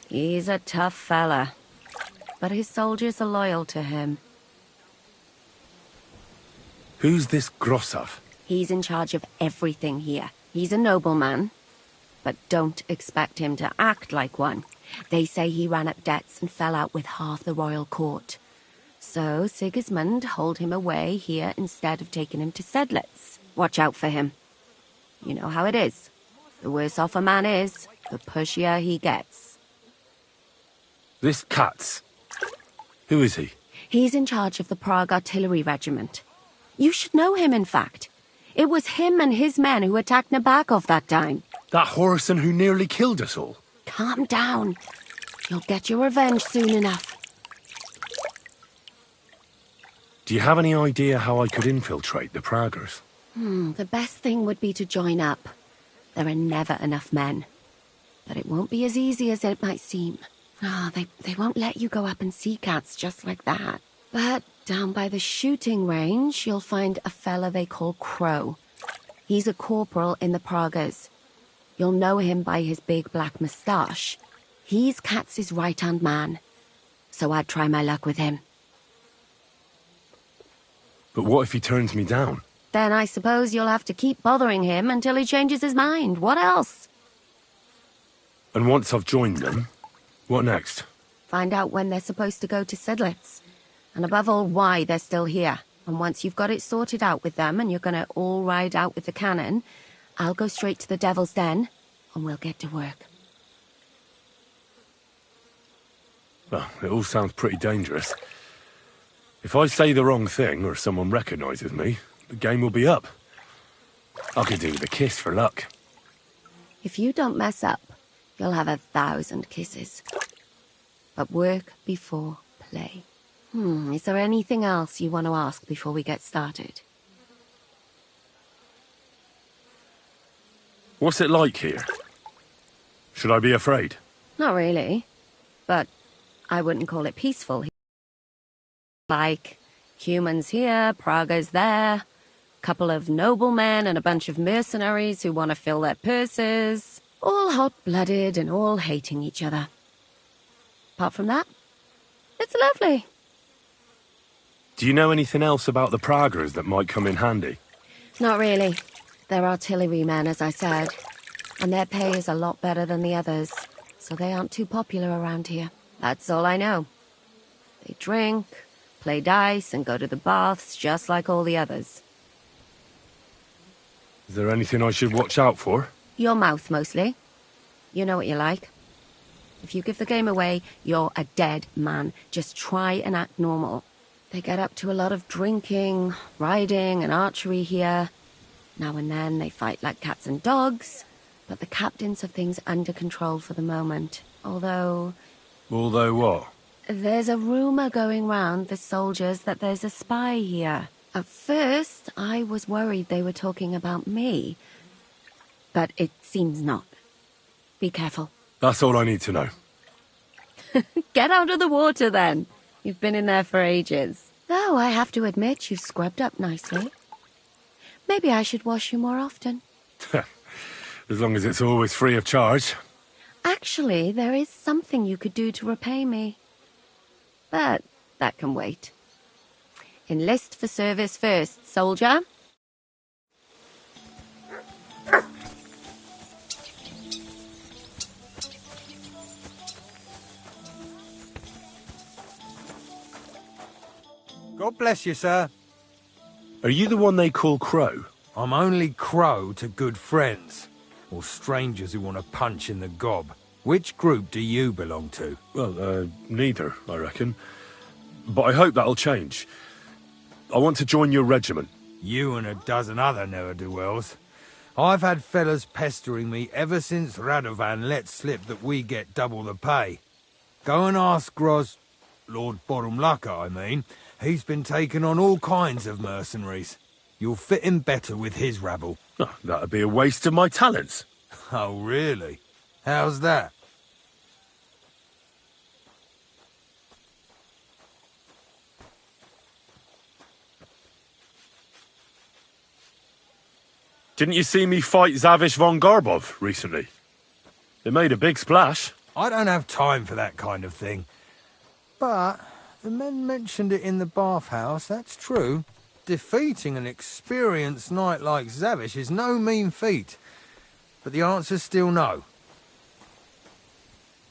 He's a tough fella, but his soldiers are loyal to him. Who's this Grosov? He's in charge of everything here. He's a nobleman, but don't expect him to act like one. They say he ran up debts and fell out with half the royal court. So Sigismund holed him away here instead of taking him to Sedlitz. Watch out for him. You know how it is. The worse off a man is, the pushier he gets. This Katz. Who is he? He's in charge of the Prague Artillery Regiment. You should know him, in fact. It was him and his men who attacked Nabakov that time. That Horison who nearly killed us all. Calm down. You'll get your revenge soon enough. Do you have any idea how I could infiltrate the Praggers? The best thing would be to join up. There are never enough men. But it won't be as easy as it might seem. They won't let you go up and see cats just like that. But down by the shooting range, you'll find a fella they call Crow. He's a corporal in the Praggers. You'll know him by his big black moustache. He's Katz's right-hand man. So I'd try my luck with him. But what if he turns me down? Then I suppose you'll have to keep bothering him until he changes his mind. What else? And once I've joined them, what next? Find out when they're supposed to go to Sedlitz. And above all, why they're still here. And once you've got it sorted out with them and you're gonna all ride out with the cannon, I'll go straight to the Devil's Den and we'll get to work. Well, it all sounds pretty dangerous. If I say the wrong thing or someone recognizes me, the game will be up. I could do with a kiss for luck. If you don't mess up, you'll have 1,000 kisses. But work before play. Is there anything else you want to ask before we get started? What's it like here? Should I be afraid? Not really. But I wouldn't call it peaceful. Like, humans here, Praga's there, couple of noblemen and a bunch of mercenaries who want to fill their purses. All hot-blooded and all hating each other. Apart from that, it's lovely. Do you know anything else about the Praggers that might come in handy? Not really. They're artillerymen, as I said. And their pay is a lot better than the others, so they aren't too popular around here. That's all I know. They drink, play dice, and go to the baths just like all the others. Is there anything I should watch out for? Your mouth, mostly. You know what you like. If you give the game away, you're a dead man. Just try and act normal. They get up to a lot of drinking, riding, and archery here. Now and then they fight like cats and dogs, but the captains have things under control for the moment. Although what? There's a rumor going round the soldiers that there's a spy here. At first, I was worried they were talking about me, but it seems not. Be careful. That's all I need to know. Get out of the water, then. You've been in there for ages. Though I have to admit you've scrubbed up nicely. Maybe I should wash you more often. As long as it's always free of charge. Actually, there is something you could do to repay me. But that can wait. Enlist for service first, soldier. God bless you, sir. Are you the one they call Crow? I'm only Crow to good friends, or strangers who want to punch in the gob. Which group do you belong to? Well, neither, I reckon. But I hope that'll change. I want to join your regiment. You and a dozen other ne'er-do-wells. I've had fellas pestering me ever since Radovan let slip that we get double the pay. Go and ask Lord Borumlaka, I mean. He's been taking on all kinds of mercenaries. You'll fit in better with his rabble. Oh, that'd be a waste of my talents. Oh, really? How's that? Didn't you see me fight Zavish von Garbov recently? It made a big splash. I don't have time for that kind of thing. But the men mentioned it in the bathhouse, that's true. Defeating an experienced knight like Zavish is no mean feat. But the answer's still no.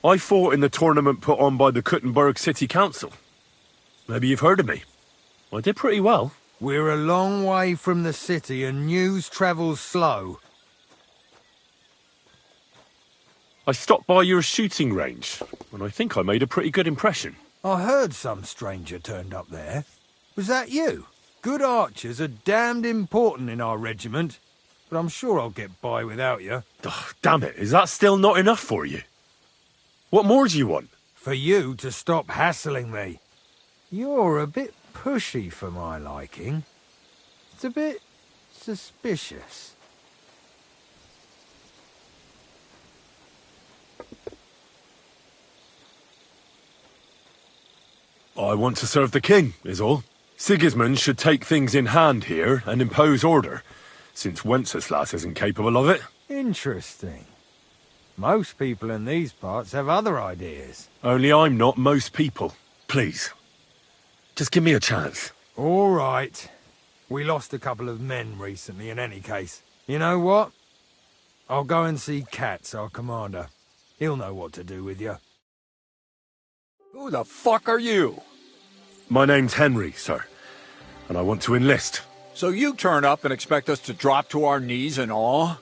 I fought in the tournament put on by the Kuttenberg City Council. Maybe you've heard of me. I did pretty well. We're a long way from the city and news travels slow. I stopped by your shooting range, and I think I made a pretty good impression. I heard some stranger turned up there. Was that you? Good archers are damned important in our regiment, but I'm sure I'll get by without you. Oh, damn it, is that still not enough for you? What more do you want? For you to stop hassling me. You're a bit pushy for my liking. It's a bit suspicious. I want to serve the king, is all. Sigismunds should take things in hand here and impose order, since Wenceslas isn't capable of it. Interesting. Most people in these parts have other ideas. Only I'm not most people. Please. Just give me a chance. All right. We lost a couple of men recently in any case. You know what? I'll go and see Katz, our commander. He'll know what to do with you. Who the fuck are you? My name's Henry, sir, and I want to enlist. So you turn up and expect us to drop to our knees in awe?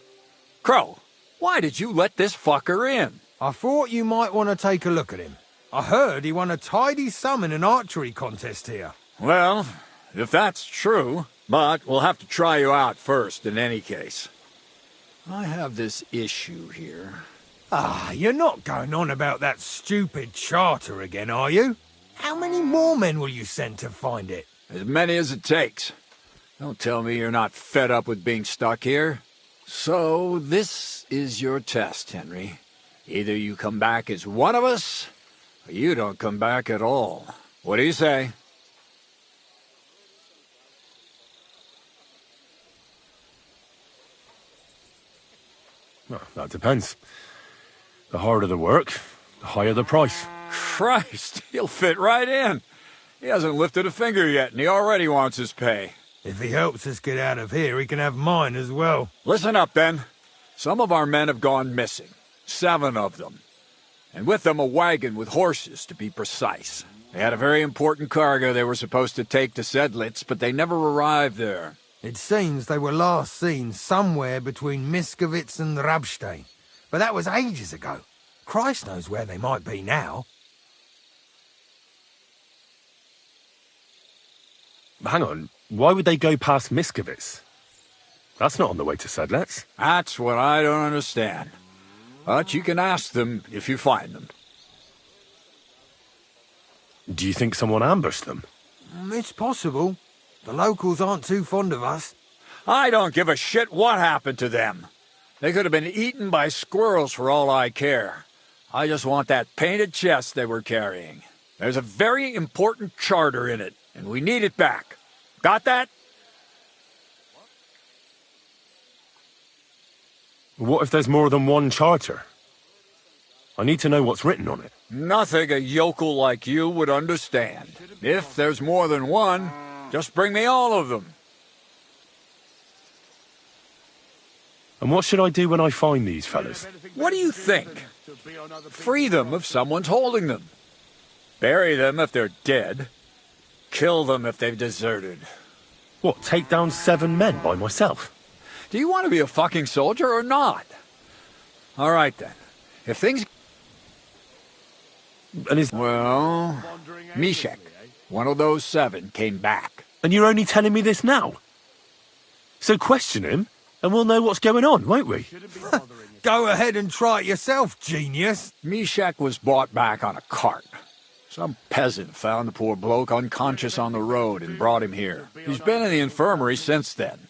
Crow, why did you let this fucker in? I thought you might want to take a look at him. I heard he won a tidy sum in an archery contest here. Well, if that's true, but we'll have to try you out first in any case. I have this issue here. Ah, you're not going on about that stupid charter again, are you? How many more men will you send to find it? As many as it takes. Don't tell me you're not fed up with being stuck here. So, this is your test, Henry. Either you come back as one of us, or you don't come back at all. What do you say? Well, that depends. The harder the work, the higher the price. Christ, he'll fit right in. He hasn't lifted a finger yet, and he already wants his pay. If he helps us get out of here, he can have mine as well. Listen up, then. Some of our men have gone missing. 7 of them. And with them a wagon with horses, to be precise. They had a very important cargo they were supposed to take to Sedlitz, but they never arrived there. It seems they were last seen somewhere between Miskovitz and Rabstein. But that was ages ago. Christ knows where they might be now. Hang on, why would they go past Miskovitz? That's not on the way to Sedlitz. That's what I don't understand. But you can ask them if you find them. Do you think someone ambushed them? It's possible. The locals aren't too fond of us. I don't give a shit what happened to them. They could have been eaten by squirrels for all I care. I just want that painted chest they were carrying. There's a very important charter in it, and we need it back. Got that? What if there's more than one charter? I need to know what's written on it. Nothing a yokel like you would understand. If there's more than one, just bring me all of them. And what should I do when I find these fellas? What do you think? Free them if someone's holding them. Bury them if they're dead. Kill them if they've deserted. What, take down 7 men by myself? Do you want to be a fucking soldier or not? All right, then. If things... And is... Well, Mishek, one of those 7, came back. And you're only telling me this now? So question him, and we'll know what's going on, won't we? Go ahead and try it yourself, genius. Mishek was brought back on a cart. Some peasant found the poor bloke unconscious on the road and brought him here. He's been in the infirmary since then.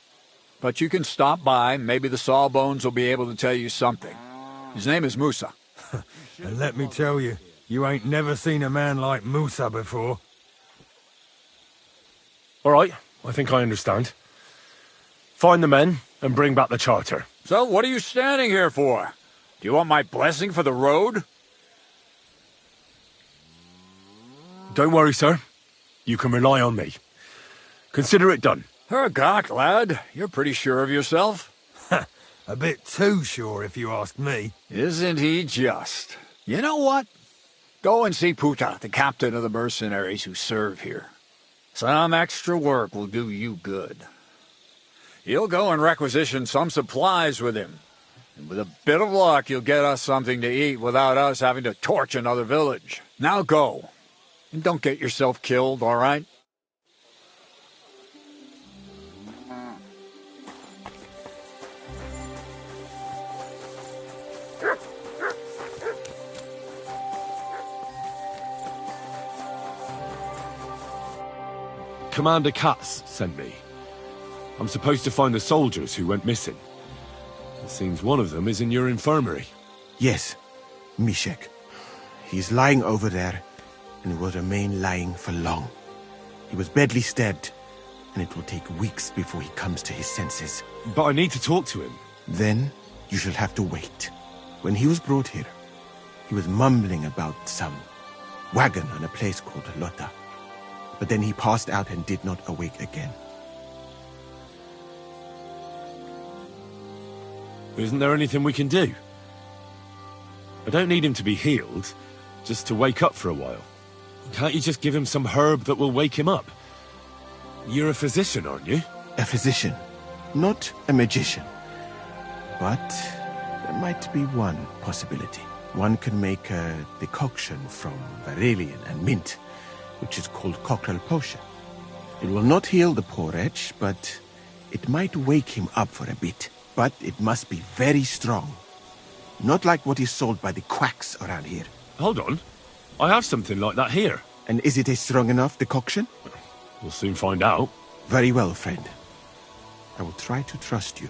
But you can stop by, maybe the Sawbones will be able to tell you something. His name is Musa. And let me tell you, you ain't never seen a man like Musa before. All right, I think I understand. Find the men and bring back the charter. So what are you standing here for? Do you want my blessing for the road? Don't worry, sir. You can rely on me. Consider it done. Hergott, lad. You're pretty sure of yourself. A bit too sure, if you ask me. Isn't he just? You know what? Go and see Puta, the captain of the mercenaries who serve here. Some extra work will do you good. You'll go and requisition some supplies with him. And with a bit of luck, you'll get us something to eat without us having to torch another village. Now go. And don't get yourself killed, all right? Commander Katz sent me. I'm supposed to find the soldiers who went missing. It seems one of them is in your infirmary. Yes, Mishek. He's lying over there, and will remain lying for long. He was badly stabbed, and it will take weeks before he comes to his senses. But I need to talk to him. Then you shall have to wait. When he was brought here, he was mumbling about some wagon on a place called Lota. But then he passed out and did not awake again. Isn't there anything we can do? I don't need him to be healed, just to wake up for a while. Can't you just give him some herb that will wake him up? You're a physician, aren't you? A physician, not a magician. But there might be one possibility. One can make a decoction from Varelian and mint, which is called cockerel potion. It will not heal the poor wretch, but it might wake him up for a bit. But it must be very strong. Not like what is sold by the quacks around here. Hold on. I have something like that here. And is it a strong enough decoction? We'll soon find out. Very well, friend. I will try to trust you.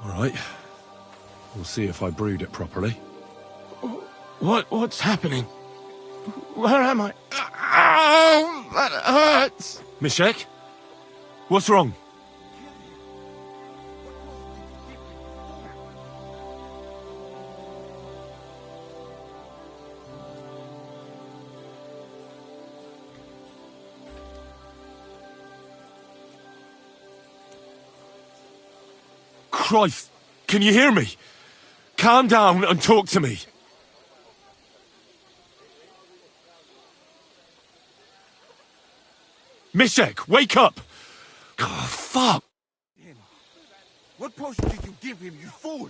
All right. We'll see if I brewed it properly. What's happening? Where am I? Ow! That hurts! Mishek? What's wrong? Christ! Can you hear me? Calm down and talk to me. Mishek, wake up! Oh, fuck! What potion did you give him, you fool?